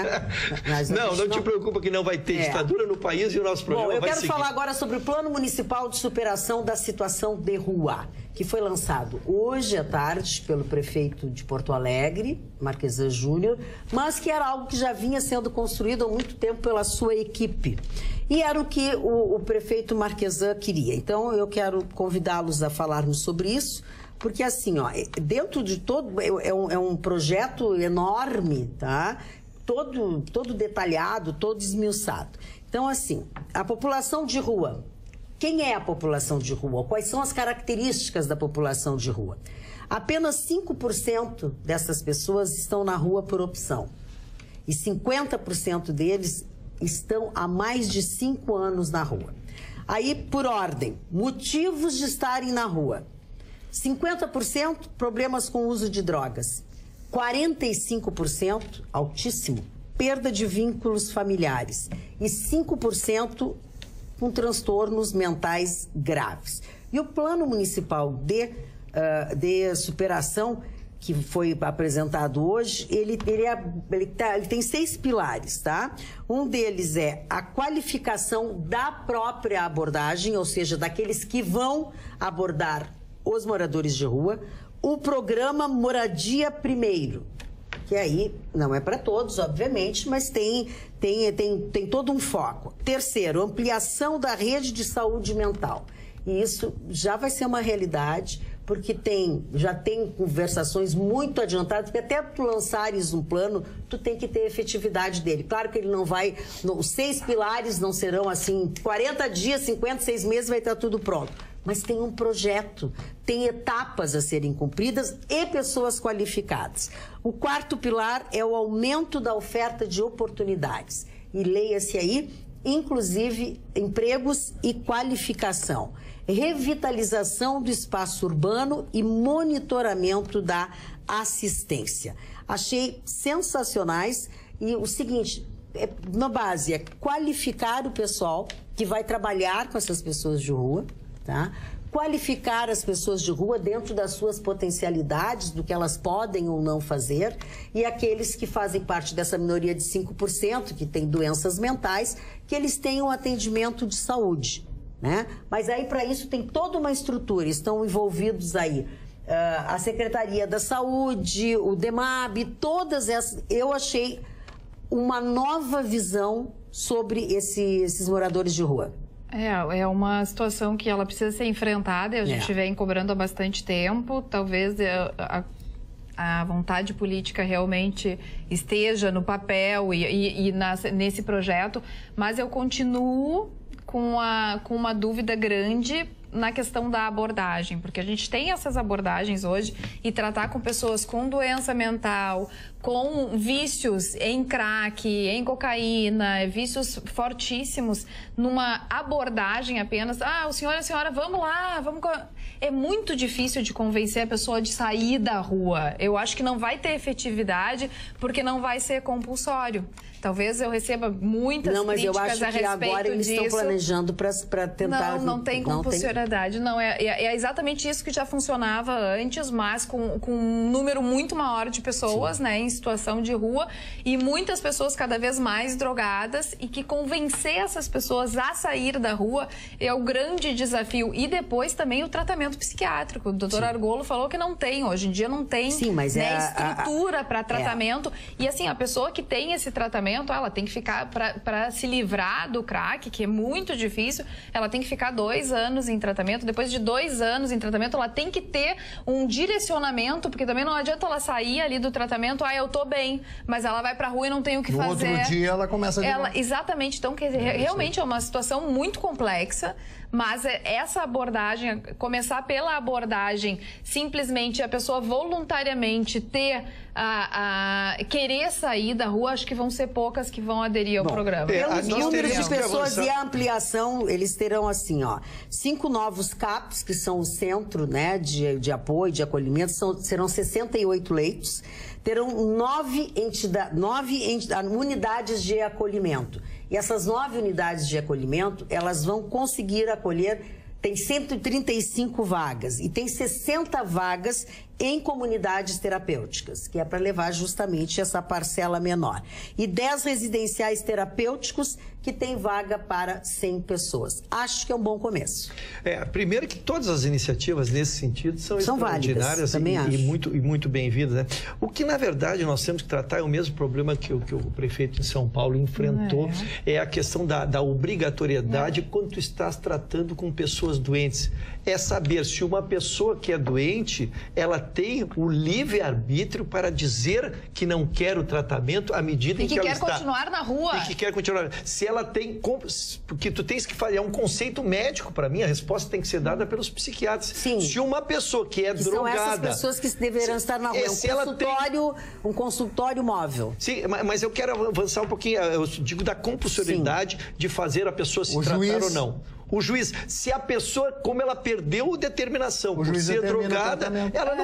B: Não te preocupa que não vai ter ditadura no país e o nosso programa vai seguir.
A: Eu quero falar agora sobre o Plano Municipal de Superação da Situação de Rua, que foi lançado hoje à tarde pelo prefeito de Porto Alegre, Marquesan Júnior, mas que era algo que já vinha sendo construído há muito tempo pela sua equipe. E era o que o prefeito Marquesan queria. Então, eu quero convidá-los a falarmos sobre isso, porque assim, dentro de todo... É um projeto enorme, tá? Todo detalhado, todo esmiuçado. Então, assim, a população de rua. Quem é a população de rua? Quais são as características da população de rua? Apenas 5% dessas pessoas estão na rua por opção. E 50% deles estão há mais de 5 anos na rua. Aí, por ordem, motivos de estarem na rua. 50% problemas com o uso de drogas. 45%, altíssimo, perda de vínculos familiares. E 5% com transtornos mentais graves. E o Plano Municipal de Superação, que foi apresentado hoje, ele tem 6 pilares, tá? Um deles é a qualificação da própria abordagem, ou seja, daqueles que vão abordar os moradores de rua. O programa Moradia Primeiro, que aí não é para todos, obviamente, mas tem todo um foco. Terceiro, ampliação da rede de saúde mental. E isso já vai ser uma realidade, porque já tem conversações muito adiantadas, porque até tu lançares um plano, tu tem que ter efetividade dele. Claro que ele não vai... Os 6 pilares não serão assim, 40 dias, 56 meses vai estar tudo pronto. mas tem um projeto, tem etapas a serem cumpridas e pessoas qualificadas. O quarto pilar é o aumento da oferta de oportunidades. E leia-se aí, inclusive, empregos e qualificação. Revitalização do espaço urbano e monitoramento da assistência. Achei sensacionais. E o seguinte, na base, é qualificar o pessoal que vai trabalhar com essas pessoas de rua, tá? Qualificar as pessoas de rua dentro das suas potencialidades, do que elas podem ou não fazer, e aqueles que fazem parte dessa minoria de 5%, que tem doenças mentais, que eles tenham atendimento de saúde, né? Mas aí, para isso, tem toda uma estrutura, estão envolvidos aí a Secretaria da Saúde, o DEMAB, todas essas. Eu achei uma nova visão sobre esses moradores de rua.
C: É uma situação que ela precisa ser enfrentada e a gente vem cobrando há bastante tempo. Talvez a vontade política realmente esteja no papel e nesse projeto, mas eu continuo com uma dúvida grande na questão da abordagem, porque a gente tem essas abordagens hoje e tratar com pessoas com doença mental, com vícios em crack, em cocaína, vícios fortíssimos, numa abordagem apenas, o senhor e a senhora, vamos lá, é muito difícil de convencer a pessoa de sair da rua. Eu acho que não vai ter efetividade, porque não vai ser compulsório. Talvez eu receba muitas críticas a respeito disso. Não, mas eu acho que agora eles estão planejando para tentar... Não tem compulsoriedade. Não, é exatamente isso que já funcionava antes, mas com um número muito maior de pessoas, né, em situação de rua, e muitas pessoas cada vez mais drogadas, e que convencer essas pessoas a sair da rua é o grande desafio. E depois também o tratamento psiquiátrico. O doutor Argolo falou que não tem, hoje em dia não tem estrutura para tratamento. E assim, a pessoa que tem esse tratamento, ela tem que ficar, para se livrar do crack, que é muito difícil, ela tem que ficar 2 anos em tratamento. Depois de 2 anos em tratamento, ela tem que ter um direcionamento, porque também não adianta ela sair ali do tratamento, eu tô bem, mas ela vai pra rua e não tem o que fazer.
D: No outro dia ela começa a
C: exatamente, então realmente é uma situação muito complexa, mas essa abordagem, começar pela abordagem, simplesmente a pessoa voluntariamente ter querer sair da rua, acho que vão ser poucas que vão aderir ao programa.
A: Pelo número de pessoas e a ampliação, eles terão assim, 5 novos CAPs, que são o centro, né, de apoio, de acolhimento, serão 68 leitos, terão 9 unidades de acolhimento. E essas 9 unidades de acolhimento, elas vão conseguir acolher, tem 135 vagas e tem 60 vagas em comunidades terapêuticas, que é para levar justamente essa parcela menor. E 10 residenciais terapêuticos que tem vaga para 100 pessoas. Acho que é um bom começo.
B: Primeiro que todas as iniciativas nesse sentido são extraordinárias válidas, e muito bem-vindas, né? O que, na verdade, nós temos que tratar é o mesmo problema que o prefeito de São Paulo enfrentou, é a questão da obrigatoriedade quando tu estás tratando com pessoas doentes. É saber se uma pessoa que é doente, ela tem o livre-arbítrio para dizer que não quer o tratamento à medida em que ela está...
C: E que quer continuar na rua.
B: E que quer continuar. Se ela tem... Porque tu tens que fazer... É um conceito médico, para mim, a resposta tem que ser dada pelos psiquiatras.
A: Sim.
B: Se uma pessoa que é drogada... São
A: essas pessoas que deverão estar na rua. Um consultório móvel.
B: Sim, mas eu quero avançar um pouquinho. Eu digo da compulsoriedade de fazer a pessoa se tratar ou não. O juiz, se a pessoa, como ela perdeu determinação por ser drogada, ela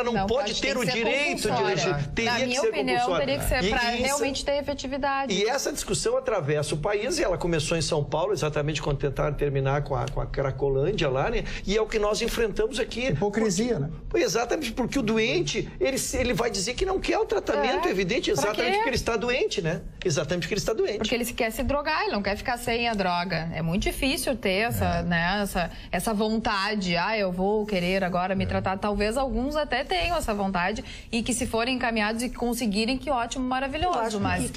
B: não pode ter o direito de eleger.
C: Na minha opinião, teria que ser para realmente ter efetividade.
B: E essa discussão atravessa o país, e ela começou em São Paulo, exatamente quando tentaram terminar com a Cracolândia lá, né? E é o que nós enfrentamos aqui.
D: Hipocrisia, né?
B: Exatamente, porque o doente, ele vai dizer que não quer o tratamento, evidente, exatamente porque ele está doente, né? Exatamente porque ele está doente.
C: Porque ele quer se drogar, ele não quer ficar sem a droga. É muito difícil ter essa vontade, eu vou querer agora me tratar. Talvez alguns até tenham essa vontade e que, se forem encaminhados e conseguirem, que ótimo, maravilhoso. Mas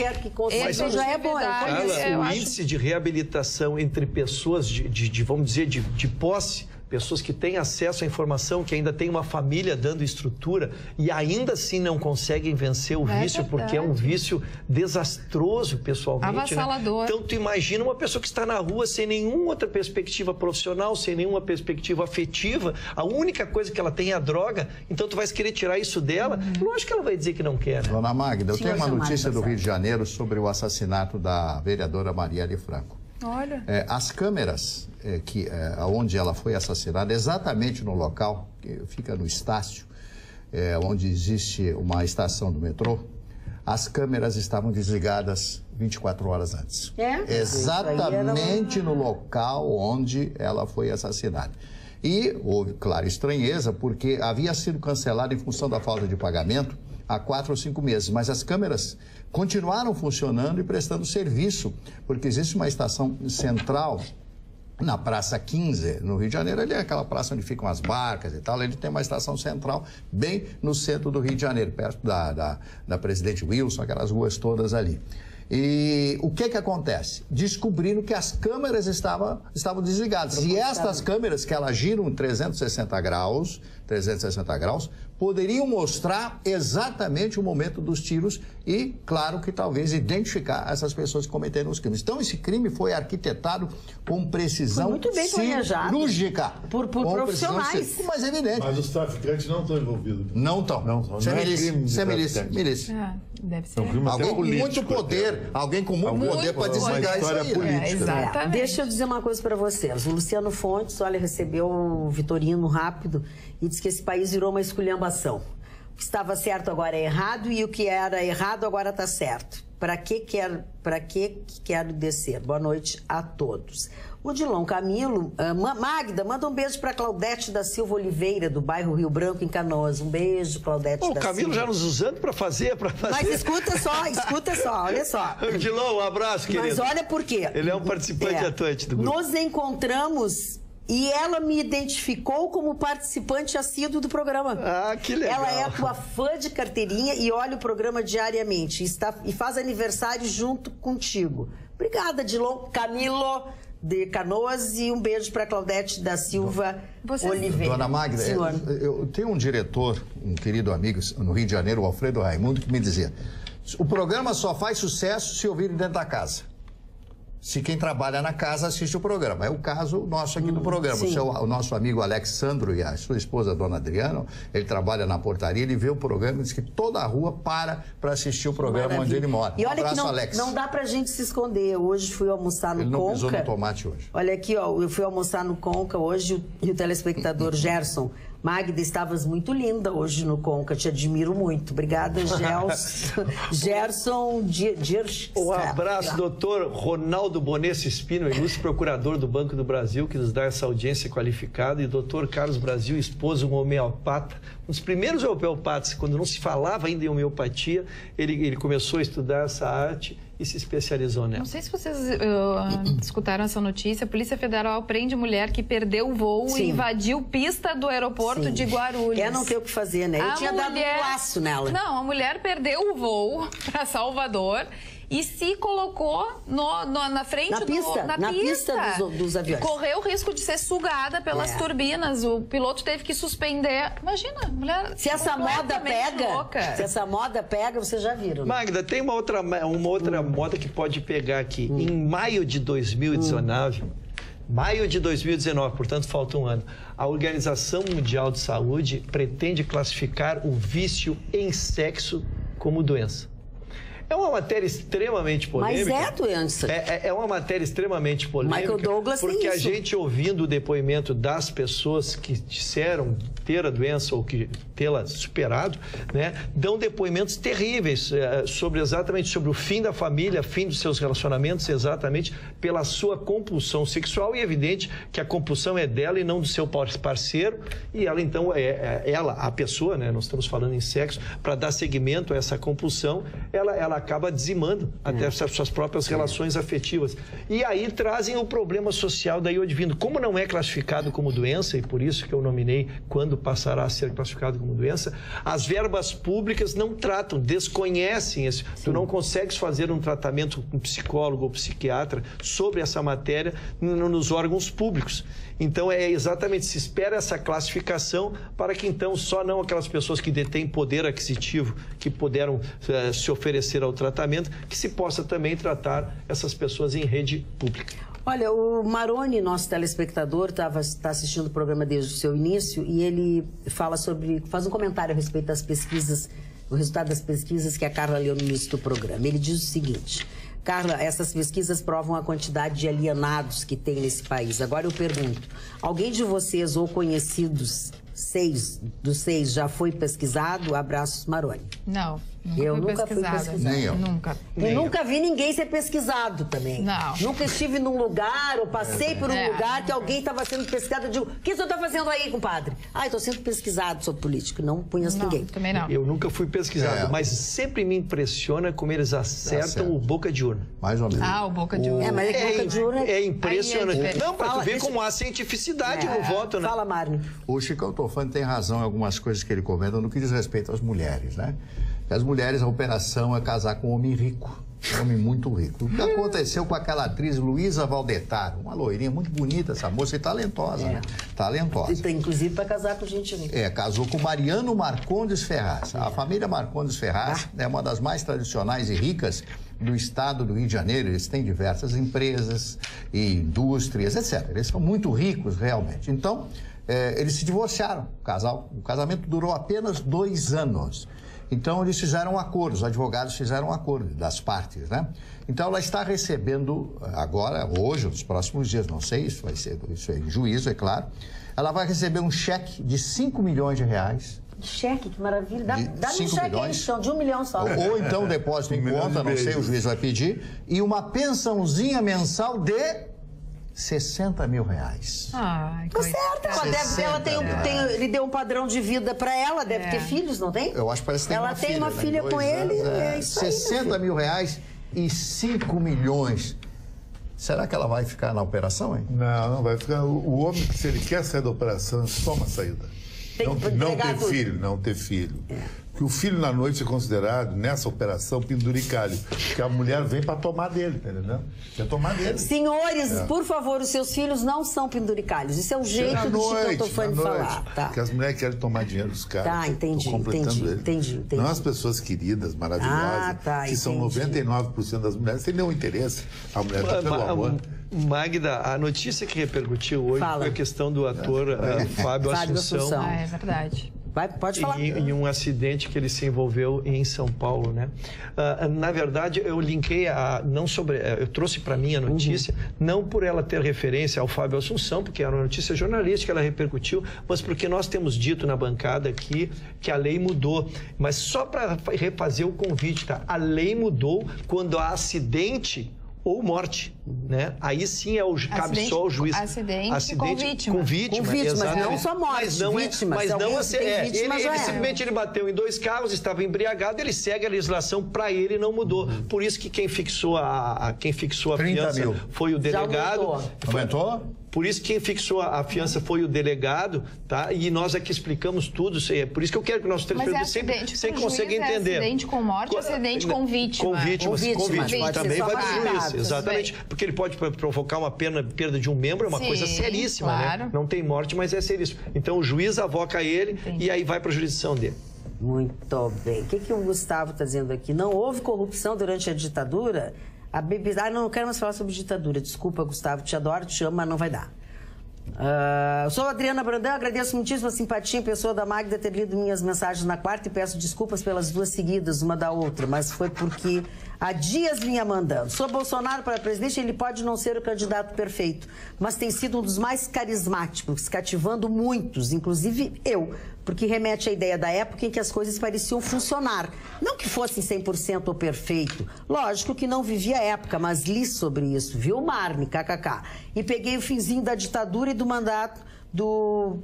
A: isso já é bom.
B: O índice de reabilitação entre pessoas vamos dizer, de posse pessoas que têm acesso à informação, que ainda têm uma família dando estrutura e ainda assim não conseguem vencer o vício, porque é um vício desastroso pessoalmente.
C: Avassalador.
B: Né? Então, tu imagina uma pessoa que está na rua sem nenhuma outra perspectiva profissional, sem nenhuma perspectiva afetiva, a única coisa que ela tem é a droga, então tu vais querer tirar isso dela? Lógico que ela vai dizer que não quer. Né?
D: Dona Magda, eu tenho uma notícia do Rio de Janeiro sobre o assassinato da vereadora Marielle Franco.
C: Olha.
D: As câmeras onde ela foi assassinada, exatamente no local, que fica no Estácio, onde existe uma estação do metrô, as câmeras estavam desligadas 24 horas antes. Exatamente no local onde ela foi assassinada. E houve, claro, estranheza, porque havia sido cancelado em função da falta de pagamento há 4 ou 5 meses, mas as câmeras continuaram funcionando e prestando serviço, porque existe uma estação central na Praça 15, no Rio de Janeiro. Ali é aquela praça onde ficam as barcas e tal. Ele tem uma estação central bem no centro do Rio de Janeiro, perto da Presidente Wilson, aquelas ruas todas ali. E o que acontece? Descobriram que as câmeras estavam desligadas. E estas câmeras, que elas giram 360 graus, poderiam mostrar exatamente o momento dos tiros e, claro, que talvez identificar essas pessoas que cometeram os crimes. Então, esse crime foi arquitetado com precisão
A: muito bem
D: cirúrgica.
A: Por profissionais.
D: Mas é evidente.
E: Mas os traficantes não estão envolvidos.
D: Não estão. Isso é milícia.
C: Deve ser.
D: Alguém com muito poder. Alguém com muito poder para desligar isso aí.
E: Política.
C: Exatamente.
A: Deixa eu dizer uma coisa para vocês. O Luciano Fontes, olha, recebeu o Vitorino rápido e disse que esse país virou uma esculhambação. O que estava certo agora é errado e o que era errado agora está certo. Para que quero descer? Boa noite a todos. O Dilon Camilo, Magda, manda um beijo para Claudete da Silva Oliveira, do bairro Rio Branco, em Canoas. Um beijo, Claudete da Silva.
B: O Camilo já nos usando para fazer.
A: Mas escuta só, olha só.
B: Dilon, um abraço, querido.
A: Mas olha por quê.
B: Ele é um participante atuante do grupo.
A: Nos encontramos e ela me identificou como participante assíduo do programa.
B: Ah, que legal.
A: Ela é a tua fã de carteirinha e olha o programa diariamente. E faz aniversário junto contigo. Obrigada, Dilon Camilo de Canoas, e um beijo para Claudete da Silva Oliveira.
D: Dona Magda, eu tenho um diretor, um querido amigo no Rio de Janeiro, o Alfredo Raimundo, que me dizia: o programa só faz sucesso se ouvirem dentro da casa. Se quem trabalha na casa assiste o programa. É o caso nosso aqui do programa. O nosso amigo Alexandro e a sua esposa, Dona Adriana, ele trabalha na portaria, ele vê o programa e diz que toda a rua para assistir o programa onde ele mora.
A: E olha que não dá pra gente se esconder. Hoje fui almoçar no Conca.
D: Ele não pisou no tomate hoje.
A: Olha aqui, ó, eu fui almoçar no Conca hoje e o telespectador Gerson: Magda, estavas muito linda hoje no Conca, te admiro muito. Obrigada, Gerson.
B: Um abraço, doutor Ronaldo Bonesso Espino, ilustre procurador do Banco do Brasil, que nos dá essa audiência qualificada, e doutor Carlos Brasil, esposo, um homeopata, um dos primeiros homeopatas, quando não se falava ainda em homeopatia, ele começou a estudar essa arte e se especializou nela.
C: Não sei se vocês escutaram essa notícia. A Polícia Federal prende mulher que perdeu o voo e invadiu pista do aeroporto de Guarulhos.
A: Não tem o que fazer, né? Eu tinha dado um laço nela.
C: Não, a mulher perdeu o voo para Salvador e se colocou na frente
A: na pista dos aviões.
C: Correu o risco de ser sugada pelas turbinas. O piloto teve que suspender. Imagina, mulher.
A: Se essa moda pega, vocês já viram. Né?
B: Magda, tem uma outra moda que pode pegar aqui. Em maio de 2019, portanto falta um ano, a Organização Mundial de Saúde pretende classificar o vício em sexo como doença. É uma matéria extremamente polêmica.
A: Mas é doença.
B: É uma matéria extremamente polêmica.
A: Michael Douglas tem isso.
B: Porque a gente, ouvindo o depoimento das pessoas que disseram ter a doença ou que tê-la superado, né, dão depoimentos terríveis exatamente sobre o fim da família, fim dos seus relacionamentos, exatamente pela sua compulsão sexual. E é evidente que a compulsão é dela e não do seu parceiro. E ela, então, a pessoa, né, nós estamos falando em sexo, para dar seguimento a essa compulsão, ela ela acaba dizimando até as suas próprias relações afetivas. E aí trazem o problema social daí advindo. Como não é classificado como doença, e por isso que eu nominei quando passará a ser classificado como doença, as verbas públicas não tratam, desconhecem isso. Tu não consegues fazer um tratamento com psicólogo ou psiquiatra sobre essa matéria nos órgãos públicos. Então, é exatamente, se espera essa classificação para que, então, só não aquelas pessoas que detêm poder aquisitivo, que puderam se oferecer ao tratamento, que se possa também tratar essas pessoas em rede pública.
A: Olha, o Maroni, nosso telespectador, está assistindo o programa desde o seu início e ele faz um comentário a respeito das pesquisas, o resultado das pesquisas que a Carla leu no início do programa. Ele diz o seguinte: Carla, essas pesquisas provam a quantidade de alienados que tem nesse país. Agora eu pergunto, alguém de vocês ou conhecidos, dos seis, já foi pesquisado? Abraços, Maroni.
C: Não.
A: Eu nunca fui pesquisada.
D: Nem eu.
C: Nunca.
A: E nunca vi ninguém ser pesquisado também.
C: Não.
A: Nunca estive num lugar ou passei por um lugar que alguém estava sendo pesquisado. Eu digo, o que o senhor está fazendo aí, compadre? Ah, estou sendo pesquisado sobre político. Não conheço ninguém.
C: Também não.
B: Eu nunca fui pesquisado, mas sempre me impressiona como eles acertam o boca de urna.
D: Mais ou menos.
C: Ah, o boca de urna.
A: Mas é boca de urna.
B: É impressionante.
C: Aí é
B: não, para tu ver como há cientificidade no voto, né?
A: Fala, Marne.
D: O Chico Tofani tem razão em algumas coisas que ele comenta no que diz respeito às mulheres, né? As mulheres, a operação é casar com um homem rico, um homem muito rico. O que aconteceu com aquela atriz Luísa Valdetaro, uma loirinha muito bonita, essa moça, e talentosa, né? Talentosa.
A: Inclusive para casar com gente rica.
D: Casou com Mariano Marcondes Ferraz. A família Marcondes Ferraz é uma das mais tradicionais e ricas do estado do Rio de Janeiro. Eles têm diversas empresas e indústrias, etc. Eles são muito ricos, realmente. Então, eles se divorciaram, o casamento durou apenas 2 anos. Então, eles fizeram um acordo, os advogados fizeram um acordo das partes, né? Então, ela está recebendo agora, hoje, nos próximos dias, não sei, isso é em juízo, é claro, ela vai receber um cheque de 5 milhões de reais.
A: Cheque, que maravilha. Dá-me um cheque
D: milhões.
A: aí, então, de 1 milhão só.
D: Ou então depósito em conta, não sei, o juiz vai pedir, e uma pensãozinha mensal de 60 mil reais.
C: Ai,
A: Tá certo, ele deu um padrão de vida para ela, deve ter filhos, não tem?
D: Eu acho que parece que tem
A: ela
D: uma
A: tem
D: filha,
A: uma
D: né?
A: filha com ele, é isso aí,
D: 60 mil reais e 5 milhões. Será que ela vai ficar na operação, hein?
E: Não vai ficar. O homem, se ele quer sair da operação, toma a saída. Não ter filho. Porque o filho na noite é considerado, nessa operação, penduricalho. Porque a mulher vem para tomar dele, tá entendendo? Quer tomar dele.
A: Senhores, por favor, os seus filhos não são penduricalhos. Isso é o jeito do Chico Tofani falar. Tá.
E: Porque as mulheres querem tomar dinheiro dos caras.
A: Tá, entendi.
E: Não as pessoas queridas, maravilhosas, que são 99% das mulheres, sem nenhum interesse. A mulher está pelo amor.
B: Magda, a notícia que repercutiu hoje foi a questão do ator Fábio Assunção.
C: Ah, é verdade.
A: Pode falar.
B: Em um acidente que ele se envolveu em São Paulo, né? Na verdade, eu linkei eu trouxe para mim a notícia, não por ela ter referência ao Fábio Assunção, porque era uma notícia jornalística, ela repercutiu, mas porque nós temos dito na bancada aqui que a lei mudou. Mas só para refazer o convite, tá? A lei mudou quando há acidente ou morte, né? Aí sim cabe só ao juiz.
C: Acidente com vítima.
B: Com vítima,
A: mas não só morte, vítima.
B: Ele simplesmente bateu em 2 carros, estava embriagado, ele segue a legislação, para ele não mudou. Por isso que quem fixou a fiança foi o delegado.
D: Aumentou?
B: Por isso quem fixou a fiança foi o delegado, tá? E nós aqui explicamos tudo. Por isso que eu quero que nossos telespectadores sempre conseguem entender.
C: Acidente com morte ou acidente com vítima?
B: Com vítimas. Também vai para o juiz. Exatamente.
C: Bem.
B: Porque ele pode provocar uma perda de um membro, é uma coisa seríssima,
C: claro,
B: né? Não tem morte, mas é seríssimo. Então o juiz avoca ele e aí vai para a jurisdição dele.
A: Muito bem. O que o Gustavo está dizendo aqui? Não houve corrupção durante a ditadura? Não quero mais falar sobre ditadura. Desculpa, Gustavo, te adoro, te amo, mas não vai dar. Sou a Adriana Brandão, agradeço muitíssimo a simpatia em pessoa da Magda ter lido minhas mensagens na quarta e peço desculpas pelas 2 seguidas, uma da outra, mas foi porque há dias vinha mandando. Sou Bolsonaro para presidente, ele pode não ser o candidato perfeito, mas tem sido um dos mais carismáticos, cativando muitos, inclusive eu, porque remete à ideia da época em que as coisas pareciam funcionar. Não que fossem 100% ou perfeito. Lógico que não vivi a época, mas li sobre isso, viu, Marne, kkk. E peguei o finzinho da ditadura e do mandato do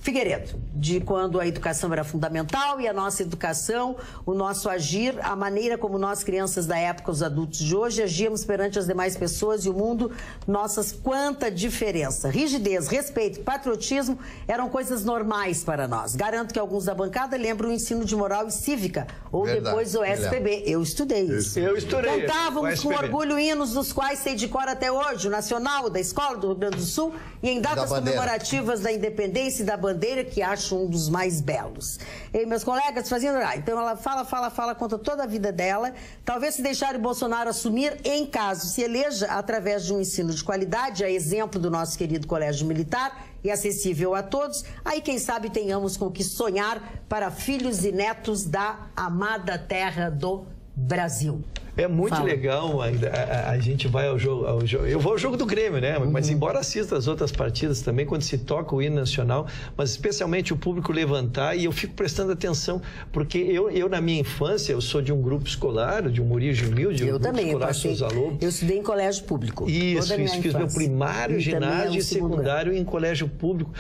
A: Figueiredo, de quando a educação era fundamental e a nossa educação, o nosso agir, a maneira como nós, crianças da época, os adultos de hoje, agíamos perante as demais pessoas e o mundo, nossas, quanta diferença. Rigidez, respeito, patriotismo eram coisas normais para nós. Garanto que alguns da bancada lembram o ensino de moral e cívica, ou depois o SPB. Eu estudei isso.
B: Eu estudei.
A: Cantávamos com orgulho hinos dos quais sei de cor até hoje, o Nacional, da Escola do Rio Grande do Sul, e em datas comemorativas da independência e da bandeira, que acho um dos mais belos. E meus colegas faziam... Então ela fala, conta toda a vida dela. Talvez se deixar o Bolsonaro assumir, em caso se eleja, através de um ensino de qualidade, a exemplo do nosso querido Colégio Militar, e acessível a todos, aí quem sabe tenhamos com que sonhar para filhos e netos da amada terra do Brasil.
B: É muito legal, a gente vai ao jogo, eu vou ao jogo do Grêmio, né? Mas embora assista as outras partidas também, quando se toca o hino nacional, mas especialmente o público levantar, e eu fico prestando atenção, porque eu na minha infância, eu sou de um grupo escolar, de uma origem humilde,
A: eu também,
B: eu
A: estudei em colégio público.
B: Isso, fiz meu primário, ginásio e secundário em colégio público,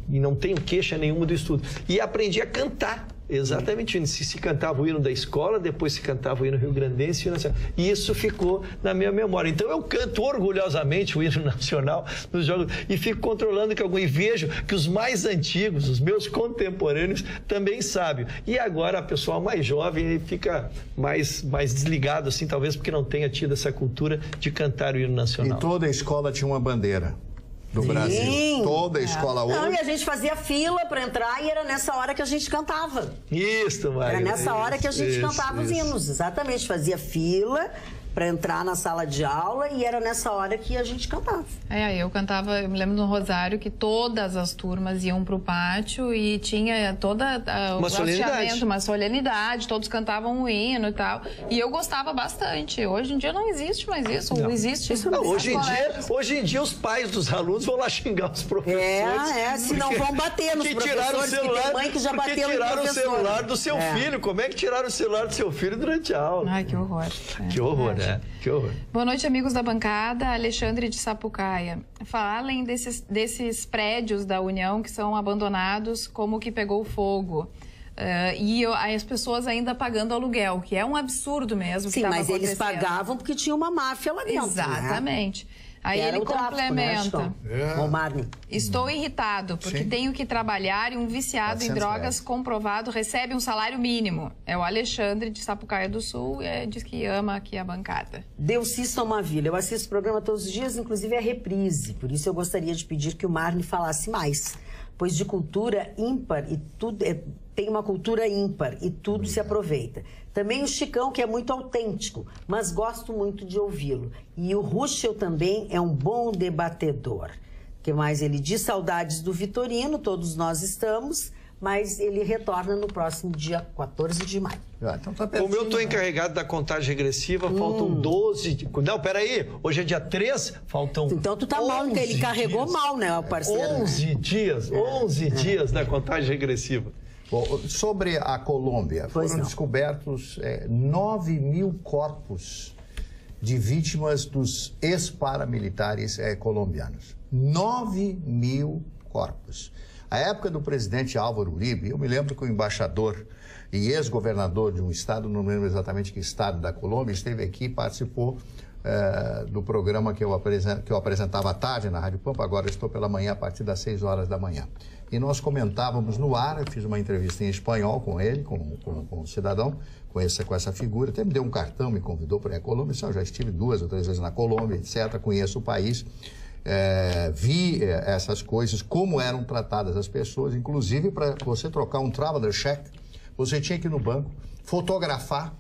B: e não tenho queixa nenhuma do estudo. E aprendi a cantar. Exatamente, se cantava o hino da escola, depois se cantava o hino rio-grandense e isso ficou na minha memória. Então eu canto orgulhosamente o hino nacional nos jogos e fico controlando e vejo que os mais antigos, os meus contemporâneos, também sabem. E agora a pessoa mais jovem fica mais desligado, assim, talvez porque não tenha tido essa cultura de cantar o hino nacional.
D: E toda a escola tinha uma bandeira do Brasil. Toda a escola hoje.
A: Não, e a gente fazia fila para entrar e era nessa hora que a gente cantava.
B: Isso, Maria.
A: Era nessa hora que a gente cantava os hinos, exatamente. Fazia fila para entrar na sala de aula e era nessa hora que a gente cantava.
C: Eu cantava, eu me lembro no Rosário que todas as turmas iam pro pátio e tinha toda uma solenidade, todos cantavam um hino e tal. E eu gostava bastante. Hoje em dia não existe mais isso, não existe isso.
B: Não, hoje em dia os pais dos alunos vão lá xingar os professores.
A: Se não vão bater nos professores, que tem mãe que já bateu no professor.
B: Tiraram o celular do seu filho. Como é que tiraram o celular do seu filho durante a aula?
C: Ai, que horror.
B: Que horror, né? Que horror.
C: Boa noite, amigos da bancada. Alexandre de Sapucaia. Falem desses prédios da União que são abandonados como que pegou fogo. E as pessoas ainda pagando aluguel, que é um absurdo mesmo.
A: Sim, mas eles pagavam porque tinha uma máfia lá dentro.
C: Exatamente. Aí ele complementa.
A: Marne.
C: Estou irritado porque tenho que trabalhar e um viciado em drogas comprovado recebe um salário mínimo. É o Alexandre de Sapucaia do Sul, diz que ama aqui a bancada.
A: Delci Somavilha, eu assisto o programa todos os dias, inclusive a reprise. Por isso eu gostaria de pedir que o Marne falasse mais. Pois de cultura ímpar e tudo tem uma cultura ímpar e tudo se aproveita. Também o Chicão, que é muito autêntico, mas gosto muito de ouvi-lo. E o Ruschel também é um bom debatedor. O que mais ele diz? Saudades do Vitorino, todos nós estamos, mas ele retorna no próximo dia 14 de maio.
B: Então tá pertinho, como eu estou encarregado da contagem regressiva, faltam 12... Não, peraí, hoje é dia 3, faltam...
A: Então tu tá mal, ele carregou mal, né, o parceiro?
B: 11 dias da contagem regressiva.
D: Bom, sobre a Colômbia, foram descobertos 9 mil corpos de vítimas dos ex-paramilitares colombianos. 9 mil corpos. A época do presidente Álvaro Uribe, eu me lembro que o embaixador e ex-governador de um estado, não lembro exatamente que estado da Colômbia, esteve aqui e participou do programa que eu apresentava à tarde na Rádio Pampa, agora estou pela manhã a partir das 6 horas da manhã. E nós comentávamos no ar, eu fiz uma entrevista em espanhol com ele, com o cidadão, com essa figura, até me deu um cartão, me convidou para ir à Colômbia, eu já estive 2 ou 3 vezes na Colômbia, etc., conheço o país, vi essas coisas, como eram tratadas as pessoas, inclusive para você trocar um traveler check, você tinha que ir no banco, fotografar,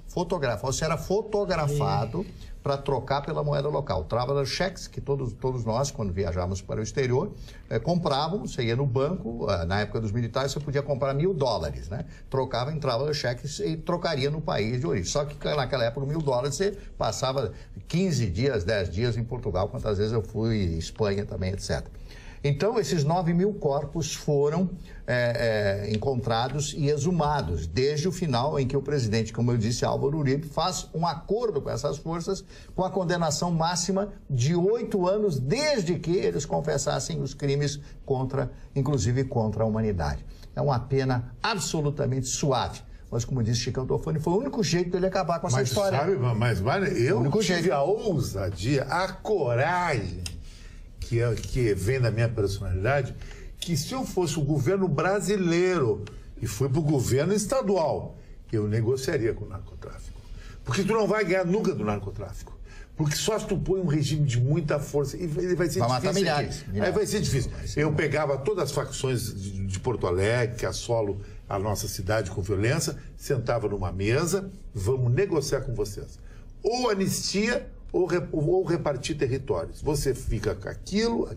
D: você era fotografado para trocar pela moeda local. Traveler checks, que todos nós, quando viajávamos para o exterior, comprávamos, você ia no banco, na época dos militares, você podia comprar $1.000, né? Trocava em traveler checks e trocaria no país de origem. Só que naquela época, $1.000, você passava 15 dias, 10 dias em Portugal, quantas vezes eu fui em Espanha também, etc. Então, esses 9 mil corpos foram encontrados e exumados, desde o final em que o presidente, como eu disse, Álvaro Uribe, faz um acordo com essas forças com a condenação máxima de 8 anos, desde que eles confessassem os crimes inclusive contra a humanidade. É uma pena absolutamente suave. Mas, como disse Chicão Tofani, foi o único jeito dele acabar com essa história.
E: Mas eu tive a ousadia, a coragem que vem da minha personalidade, que se eu fosse o governo brasileiro e fui para o governo estadual, eu negociaria com o narcotráfico. Porque tu não vai ganhar nunca do narcotráfico. Porque só se tu põe um regime de muita força, e vai ser difícil.
D: Matar milhares.
E: Aí vai ser difícil. Eu pegava todas as facções de Porto Alegre, que assolam a nossa cidade com violência, sentava numa mesa, vamos negociar com vocês. Ou anistia, ou repartir territórios. Você fica com aquilo,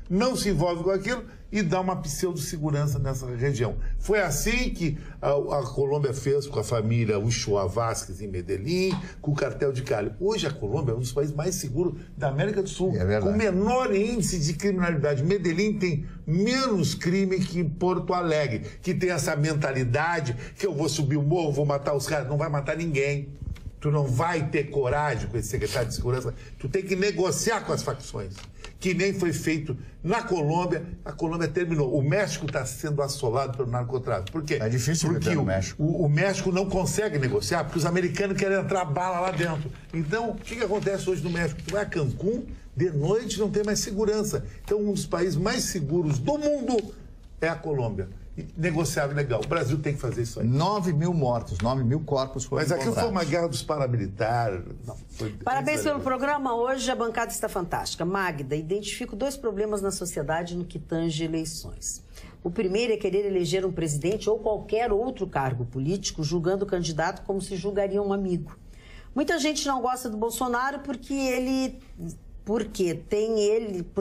E: não se envolve com aquilo e dá uma pseudo-segurança nessa região. Foi assim que a Colômbia fez com a família Uchoa Vázquez em Medellín, com o cartel de Cali. Hoje a Colômbia é um dos países mais seguros da América do Sul, com menor índice de criminalidade. Medellín tem menos crime que Porto Alegre, que tem essa mentalidade que eu vou subir o morro, vou matar os caras. Não vai matar ninguém. Tu não vai ter coragem com esse secretário de segurança. Tu tem que negociar com as facções. Que nem foi feito na Colômbia. A Colômbia terminou. O México está sendo assolado pelo narcotráfico. Por quê?
D: É difícil
E: porque
D: o México.
E: O México não consegue negociar porque os americanos querem entrar bala lá dentro. Então, o que acontece hoje no México? Tu vai a Cancún, de noite não tem mais segurança. Então, um dos países mais seguros do mundo é a Colômbia. Negociável legal. O Brasil tem que fazer isso aí.
D: 9 mil mortos, 9 mil corpos foram
E: Mas aquilo
D: encontrados.
E: foi uma guerra dos paramilitares.
A: Parabéns pelo programa. Hoje a bancada está fantástica. Magda, identifico 2 problemas na sociedade no que tange eleições. O primeiro é querer eleger um presidente ou qualquer outro cargo político julgando o candidato como se julgaria um amigo. Muita gente não gosta do Bolsonaro por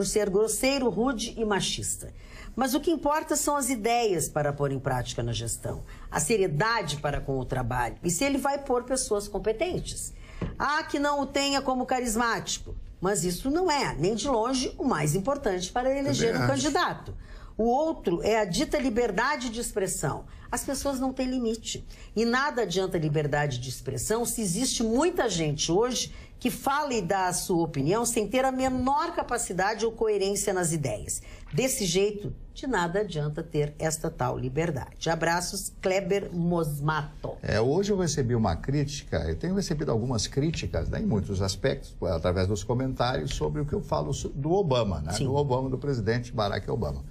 A: ser grosseiro, rude e machista. Mas o que importa são as ideias para pôr em prática na gestão, a seriedade para com o trabalho e se ele vai pôr pessoas competentes. Há que não o tenha como carismático, mas isso não é, nem de longe, o mais importante para eleger um candidato. O outro é a dita liberdade de expressão. As pessoas não têm limite. E nada adianta liberdade de expressão se existe muita gente hoje que fala e dá a sua opinião sem ter a menor capacidade ou coerência nas ideias. Desse jeito, de nada adianta ter esta tal liberdade. Abraços, Kleber Mosmato.
D: Hoje eu recebi uma crítica, eu tenho recebido algumas críticas, em muitos aspectos, através dos comentários, sobre o que eu falo do Obama, né? Do Obama, do presidente Barack Obama.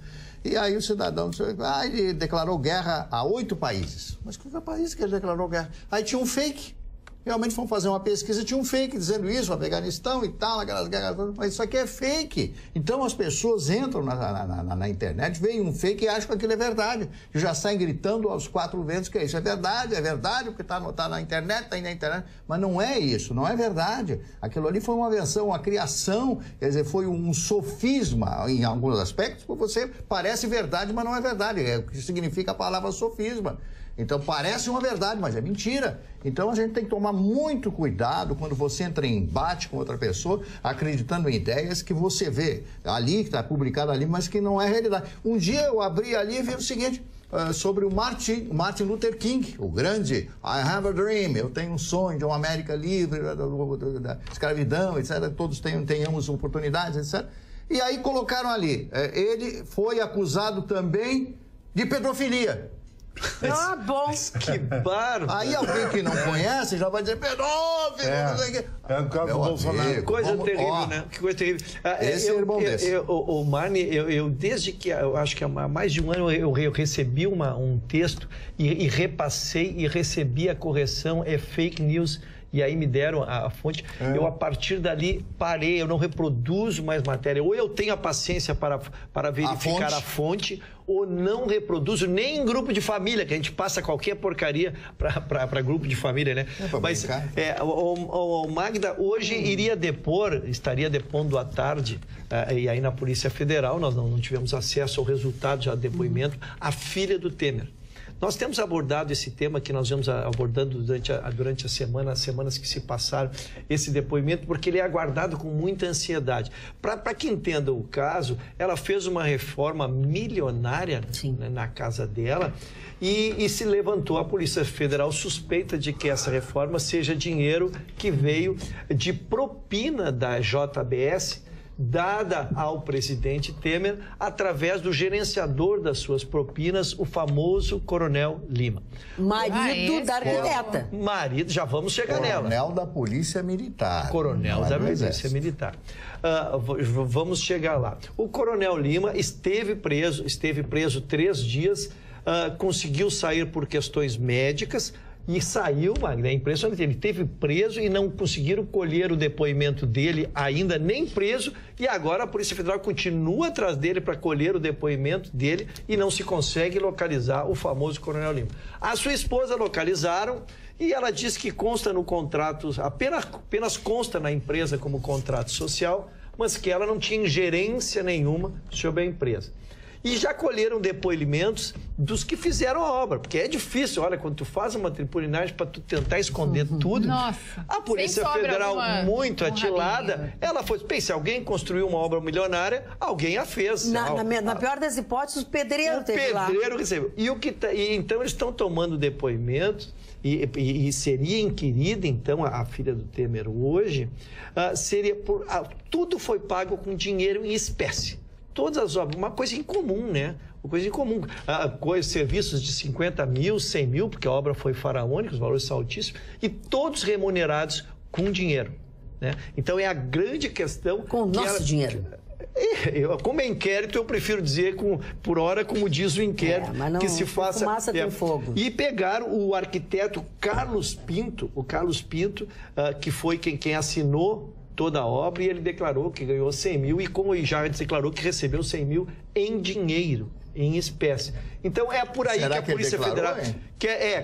D: E aí o cidadão disse, ele declarou guerra a 8 países. Mas qual é o país que ele declarou guerra? Aí tinha um fake. Realmente fomos fazer uma pesquisa, tinha um fake dizendo isso, Afeganistão e tal, aquelas guerras, mas isso aqui é fake. Então as pessoas entram na internet, veem um fake e acham que aquilo é verdade. E já saem gritando aos 4 ventos que isso é verdade, porque está na internet, está aí na internet. Mas não é isso, não é verdade. Aquilo ali foi uma invenção, uma criação, quer dizer, foi um sofisma em alguns aspectos, porque você parece verdade, mas não é verdade. É o que significa a palavra sofisma. Então, parece uma verdade, mas é mentira. Então, a gente tem que tomar muito cuidado quando você entra em embate com outra pessoa, acreditando em ideias que você vê ali, que está publicado ali, mas que não é realidade. Um dia eu abri ali e vi o seguinte, sobre o Martin Luther King, o grande I have a dream, eu tenho um sonho de uma América livre, da escravidão, etc. Todos tenhamos oportunidades, etc. E aí colocaram ali, ele foi acusado também de pedofilia.
A: Bom.
B: Que bárbaro.
D: Aí alguém que não conhece já vai dizer pedófilo, não sei o quê.
E: É o caso do Bolsonaro.
B: Que coisa terrível, né? Que coisa terrível.
D: Esse é o irmão desse.
B: O Marne, eu desde que, eu acho que há mais de um ano, eu recebi um texto e repassei e recebi a correção, é fake news. E aí me deram a fonte. Eu, a partir dali, parei. Eu não reproduzo mais matéria. Ou eu tenho a paciência para verificar a fonte, ou não reproduzo nem em grupo de família, que a gente passa qualquer porcaria para grupo de família, né? Mas o Magda hoje estaria depondo à tarde, e aí na Polícia Federal, nós não tivemos acesso ao resultado já do depoimento, a filha do Temer. Nós temos abordado esse tema que nós vamos abordando durante a semana, as semanas que se passaram, esse depoimento, porque ele é aguardado com muita ansiedade. Para que entenda o caso, ela fez uma reforma milionária, né, na casa dela e se levantou a Polícia Federal suspeita de que essa reforma seja dinheiro que veio de propina da JBS, dada ao presidente Temer através do gerenciador das suas propinas, o famoso Coronel Lima.
A: Marido da arquiteta.
B: Marido, já vamos chegar nela.
D: Coronel da Polícia Militar.
B: Coronel da Polícia Militar. Vamos chegar lá. O Coronel Lima esteve preso 3 dias, conseguiu sair por questões médicas, e saiu, Magda, é impressionante, ele esteve preso e não conseguiram colher o depoimento dele ainda, nem preso, e agora a Polícia Federal continua atrás dele para colher o depoimento dele e não se consegue localizar o famoso Coronel Lima. A sua esposa localizaram e ela diz que consta no contrato, apenas consta na empresa como contrato social, mas que ela não tinha ingerência nenhuma sobre a empresa. E já colheram depoimentos dos que fizeram a obra, porque é difícil, olha, quando tu faz uma tripulinagem para tu tentar esconder tudo, a Polícia Federal, muito atilada, ela foi, se alguém construiu uma obra milionária, alguém a fez.
A: Na pior das hipóteses, o pedreiro teve lá. O pedreiro
B: recebeu. Então eles estão tomando depoimentos, e seria inquirida, então, a filha do Temer hoje, tudo foi pago com dinheiro em espécie. Todas as obras, uma coisa incomum, né? Uma coisa incomum. Serviços de 50 mil, 100 mil, porque a obra foi faraônica, os valores são altíssimos, e todos remunerados com dinheiro, né? Então, é a grande questão...
A: Com o nosso dinheiro.
B: Como é inquérito, eu prefiro dizer por hora, como diz o inquérito, que se faça...
A: Fumaça tem fogo.
B: E pegaram o arquiteto Carlos Pinto, que foi quem assinou toda a obra, e ele declarou que ganhou 100 mil e como já declarou que recebeu 100 mil em dinheiro, em espécie. Então é por aí que a Polícia Federal...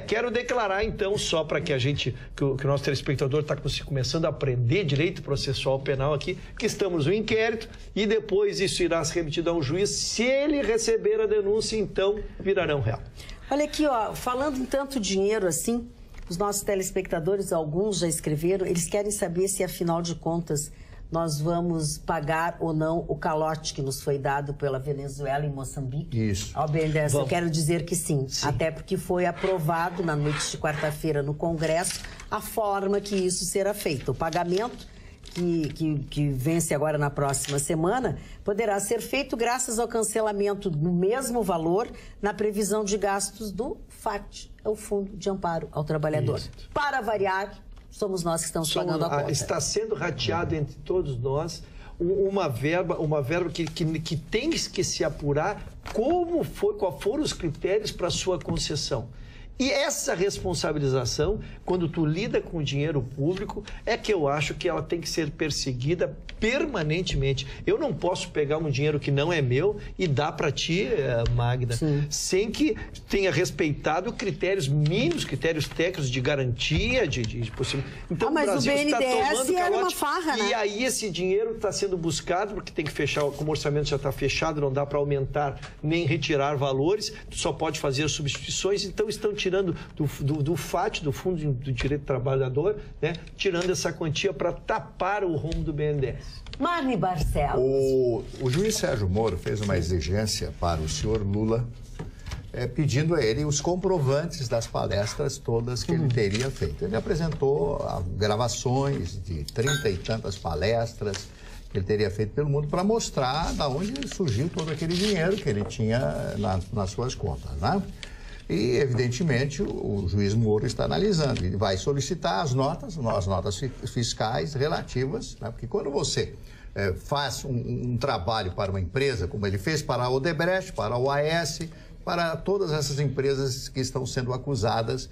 B: Quero declarar então, só para que que o nosso telespectador está começando a aprender direito processual penal aqui, que estamos no inquérito e depois isso irá ser remetido a um juiz. Se ele receber a denúncia, então virarão réu.
A: Olha aqui, falando em tanto dinheiro assim, os nossos telespectadores, alguns já escreveram, eles querem saber se, afinal de contas, nós vamos pagar ou não o calote que nos foi dado pela Venezuela e Moçambique.
D: Isso.
A: Ao BNDES, eu quero dizer que sim, até porque foi aprovado na noite de quarta-feira no Congresso a forma que isso será feito. O pagamento que vence agora na próxima semana, poderá ser feito graças ao cancelamento do mesmo valor na previsão de gastos do FAT, é o Fundo de Amparo ao Trabalhador. Isso. Para variar, somos nós que estamos pagando a conta.
B: Está sendo rateado entre todos nós uma verba que tem que se apurar qual foram os critérios para a sua concessão. E essa responsabilização, quando tu lida com o dinheiro público, é que eu acho que ela tem que ser perseguida permanentemente. Eu não posso pegar um dinheiro que não é meu e dar para ti, Magda, sem que tenha respeitado critérios mínimos, critérios técnicos de garantia, de possibilidade. Então,
A: mas o Brasil está tomando
B: calote,
A: uma farra, né?
B: E aí esse dinheiro está sendo buscado, porque tem que fechar, como o orçamento já está fechado, não dá para aumentar nem retirar valores, tu só pode fazer substituições, então estão tirando do FAT, do Fundo do Direito do Trabalhador, né, tirando essa quantia para tapar o rombo do BNDES.
A: Marne Barcelos.
D: O juiz Sérgio Moro fez uma exigência para o senhor Lula, pedindo a ele os comprovantes das palestras todas que ele teria feito. Ele apresentou gravações de 30 e tantas palestras que ele teria feito pelo mundo para mostrar de onde surgiu todo aquele dinheiro que ele tinha nas suas contas, né? E, evidentemente, o juiz Moro está analisando. Ele vai solicitar as notas fiscais relativas, né? Porque quando você faz um trabalho para uma empresa, como ele fez para a Odebrecht, para a OAS, para todas essas empresas que estão sendo acusadas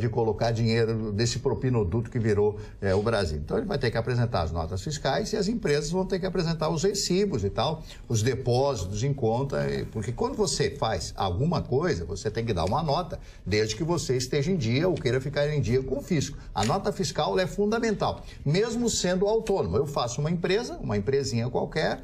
D: de colocar dinheiro desse propinoduto que virou o Brasil. Então, ele vai ter que apresentar as notas fiscais e as empresas vão ter que apresentar os recibos e tal, os depósitos em conta, porque quando você faz alguma coisa, você tem que dar uma nota, desde que você esteja em dia ou queira ficar em dia com o fisco. A nota fiscal é fundamental, mesmo sendo autônomo. Eu faço uma empresa, uma empresinha qualquer,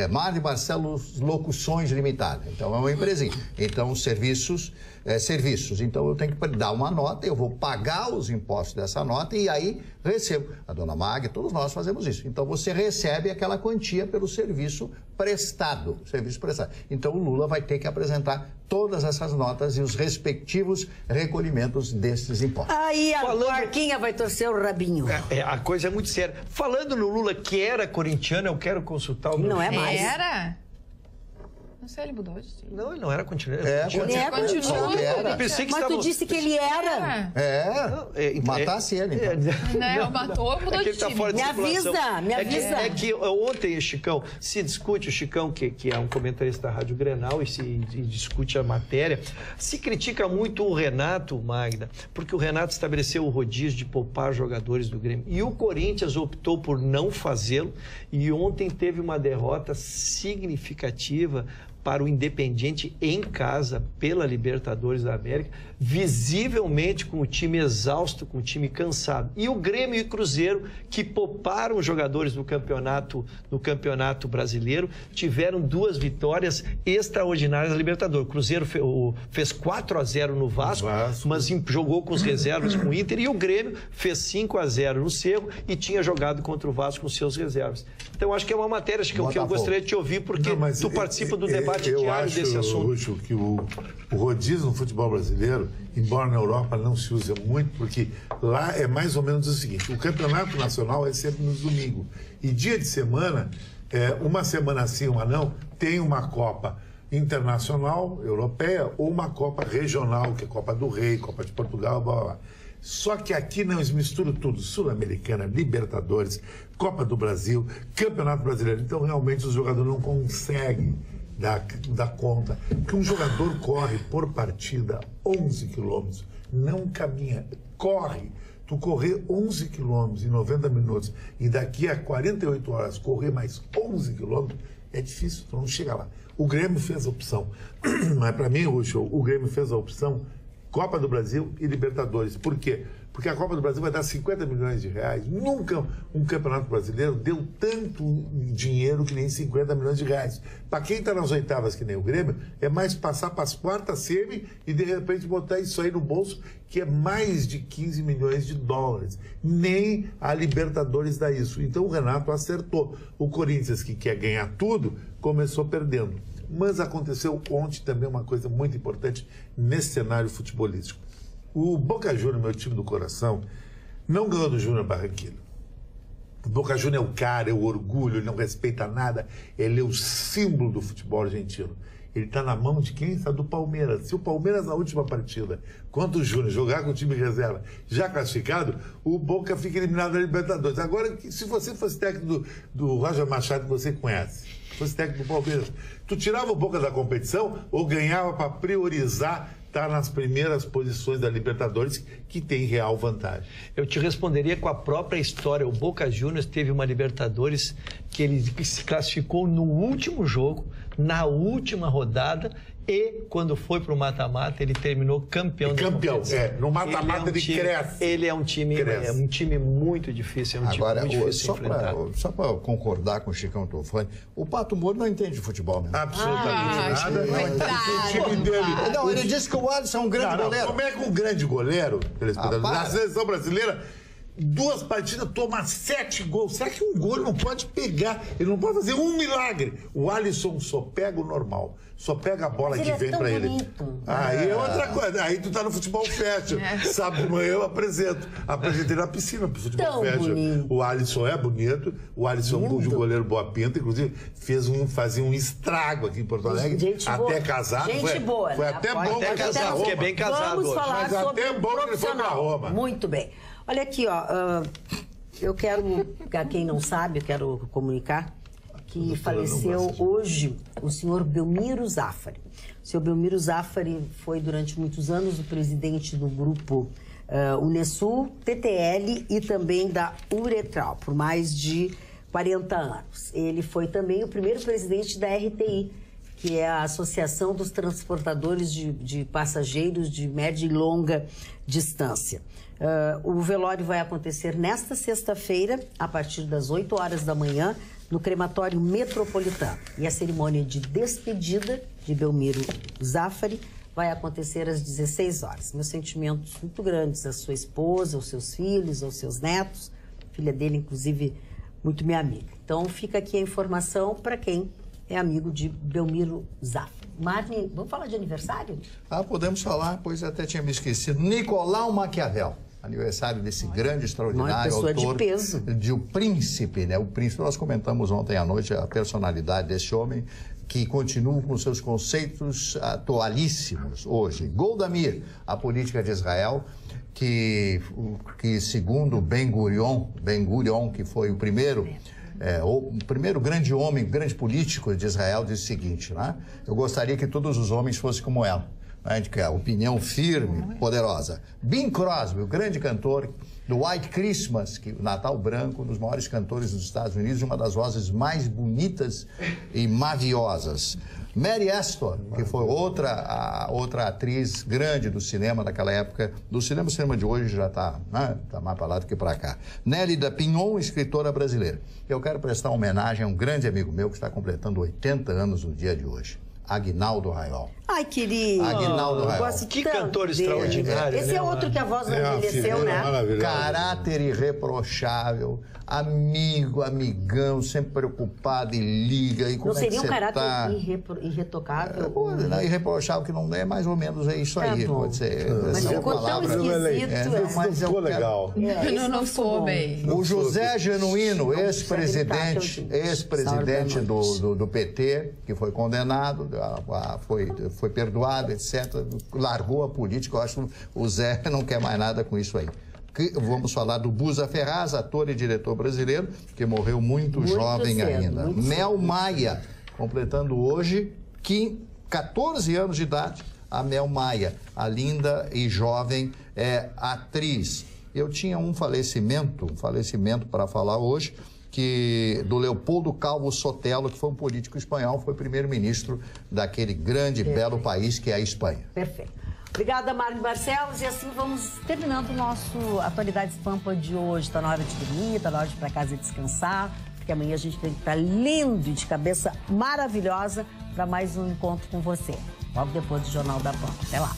D: Marne Barcelos Locuções Limitada. Então, é uma empresinha. Então, os serviços serviços. Então, eu tenho que dar uma nota, eu vou pagar os impostos dessa nota e aí recebo. A dona Mag, todos nós fazemos isso. Então, você recebe aquela quantia pelo serviço prestado. Então, o Lula vai ter que apresentar todas essas notas e os respectivos recolhimentos desses impostos.
A: Aí a Marquinha vai torcer o rabinho.
B: A coisa é muito séria. Falando no Lula, que era corintiano, eu quero consultar o meu...
C: Não é mais. Era? Não sei, ele mudou de time.
B: Não, ele não era continuando.
A: Ele continua. Mas tu disse que ele era.
D: Matasse ele.
C: Então. Matou, mudou de time.
A: Me avisa.
B: É que ontem, Chicão, se discute, o Chicão, que é um comentarista da Rádio Grenal, e discute a matéria, se critica muito o Renato, Magda, porque o Renato estabeleceu o rodízio de poupar jogadores do Grêmio. E o Corinthians optou por não fazê-lo, e ontem teve uma derrota significativa para o Independiente em casa, pela Libertadores da América, visivelmente com o time exausto, com o time cansado. E o Grêmio e o Cruzeiro, que pouparam jogadores no campeonato brasileiro, tiveram 2 vitórias extraordinárias na Libertadores. O Cruzeiro fez 4-0 no Vasco, mas jogou com os reservas com o Inter, e o Grêmio fez 5-0 no Cerro e tinha jogado contra o Vasco com seus reservas. Então, acho que é uma matéria que eu gostaria de te ouvir, porque tu participa do debate diário desse assunto.
E: Eu acho que o rodízio no futebol brasileiro, embora na Europa não se use muito, porque lá é mais ou menos o seguinte: o campeonato nacional é sempre nos domingos. E dia de semana, uma semana sim, uma não, tem uma Copa internacional, europeia, ou uma Copa regional, que é Copa do Rei, Copa de Portugal, blá, blá, blá. Só que aqui não, eles misturam tudo: Sul-Americana, Libertadores, Copa do Brasil, Campeonato Brasileiro. Então, realmente, os jogadores não conseguem dar conta. Porque um jogador corre por partida 11 quilômetros, não caminha, corre. Tu correr 11 quilômetros em 90 minutos e daqui a 48 horas correr mais 11 quilômetros, é difícil, tu não chega lá. O Grêmio fez a opção. Mas para mim, o Grêmio fez a opção Copa do Brasil e Libertadores. Por quê? Porque a Copa do Brasil vai dar 50 milhões de reais. Nunca um campeonato brasileiro deu tanto dinheiro que nem 50 milhões de reais. Para quem está nas oitavas, que nem o Grêmio, é mais passar para as quartas semi e de repente botar isso aí no bolso, que é mais de 15 milhões de dólares. Nem a Libertadores dá isso. Então o Renato acertou. O Corinthians, que quer ganhar tudo, começou perdendo. Mas aconteceu ontem também uma coisa muito importante nesse cenário futebolístico. O Boca Juniors, meu time do coração, não ganhou do Júnior Barranquilla. O Boca Juniors é o cara, é o orgulho, ele não respeita nada, ele é o símbolo do futebol argentino. Ele está na mão de quem? Está do Palmeiras. Se o Palmeiras, na última partida, contra o Júnior, jogar com o time reserva já classificado, o Boca fica eliminado da Libertadores. Agora, se você fosse técnico do Roger Machado, que você conhece, fosse técnico do Palmeiras, tu tirava o Boca da competição ou ganhava para priorizar estar nas primeiras posições da Libertadores, que tem real vantagem?
B: Eu te responderia com a própria história. O Boca Juniors teve uma Libertadores que ele se classificou no último jogo, na última rodada, e quando foi para o mata-mata, ele terminou campeão da competição.
E: No mata-mata ele cresce.
B: Ele é um time muito difícil,
D: Agora,
B: time muito difícil de enfrentar.
D: Só para concordar com o Chicão Tofani, o Pato Moro não entende de futebol mesmo.
E: Absolutamente nada.
D: Não, ele disse que o Alisson é um grande goleiro.
E: Como é que um grande goleiro, na seleção brasileira, 2 partidas, toma 7 gols. Será que um gol não pode pegar? Ele não pode fazer um milagre. O Alisson só pega o normal. Só pega a bola que vem pra ele. Aí é outra coisa. Aí tu tá no futebol fashion. Sábado de manhã eu apresentei na piscina pro futebol fashion. O Alisson é bonito. O Alisson é um goleiro boa pinta. Inclusive, fazia um estrago aqui em Porto Alegre. Até casado. Foi até bom que ele foi pra Roma.
B: Fiquei bem casado
A: hoje.
E: Mas até bom que ele foi pra Roma.
A: Muito bem. Olha aqui, ó. Eu quero, para quem não sabe, eu quero comunicar que faleceu hoje o senhor Belmiro Zafari. O senhor Belmiro Zafari foi durante muitos anos o presidente do grupo Unesul, TTL e também da Uretral, por mais de 40 anos. Ele foi também o primeiro presidente da RTI, que é a Associação dos Transportadores de Passageiros de Média e Longa Distância. O velório vai acontecer nesta sexta-feira, a partir das 8 horas da manhã, no crematório metropolitano. E a cerimônia de despedida de Belmiro Zafari vai acontecer às 16 horas. Meus sentimentos muito grandes à sua esposa, aos seus filhos, aos seus netos. A filha dele, inclusive, muito minha amiga. Então, fica aqui a informação para quem é amigo de Belmiro Zaff. Marne, vamos falar de aniversário?
D: Podemos falar, pois até tinha me esquecido. Nicolau Maquiavel. Aniversário desse grande, extraordinário autor
A: de peso.
D: De O Príncipe, né? O Príncipe, nós comentamos ontem à noite a personalidade desse homem que continua com seus conceitos atualíssimos hoje. Golda Meir, a política de Israel, que segundo Ben-Gurion, que foi o primeiro grande homem, grande político de Israel, disse o seguinte, né? Eu gostaria que todos os homens fossem como ela. Que é a opinião firme, poderosa. Bing Crosby, o grande cantor do White Christmas, o Natal Branco, um dos maiores cantores dos Estados Unidos, uma das vozes mais bonitas e maviosas. Mary Astor, que foi outra atriz grande do cinema daquela época. O cinema de hoje já está mais para lá do que para cá. Nélida Pinhon, escritora brasileira. Eu quero prestar homenagem a um grande amigo meu que está completando 80 anos no dia de hoje. Aguinaldo Raiol.
A: Ai, querido.
D: Aguinaldo Raiol.
B: Que cantor extraordinário.
A: Esse é outro que a voz não envelheceu, né?
D: Caráter irreprochável, amigo, amigão, sempre preocupado e liga. E como
A: não seria um caráter
D: irretocável? Irreprochável que não é, mais ou menos é isso aí.
A: Bom.
D: Pode ser.
A: Mas ficou tão esquisito.
E: Mas ficou legal.
C: Não ficou bem.
D: O José Genuíno, ex-presidente do PT, que foi condenado, foi perdoado, etc., largou a política. Eu acho que o Zé não quer mais nada com isso aí. Vamos falar do Buza Ferraz, ator e diretor brasileiro, que morreu muito jovem cedo, ainda. Mel Maia, completando hoje 14 anos de idade. A Mel Maia, a linda e jovem atriz. Eu tinha um falecimento para falar hoje, do Leopoldo Calvo Sotelo, que foi um político espanhol, foi primeiro-ministro daquele grande, belo país que é a Espanha.
A: Perfeito. Obrigada, Marne Barcelos. E assim vamos terminando o nosso Atualidades Pampa de hoje. Está na hora de dormir, está na hora de ir para casa descansar, porque amanhã a gente tem que estar lindo e de cabeça maravilhosa para mais um encontro com você, logo depois do Jornal da Pampa. Até lá.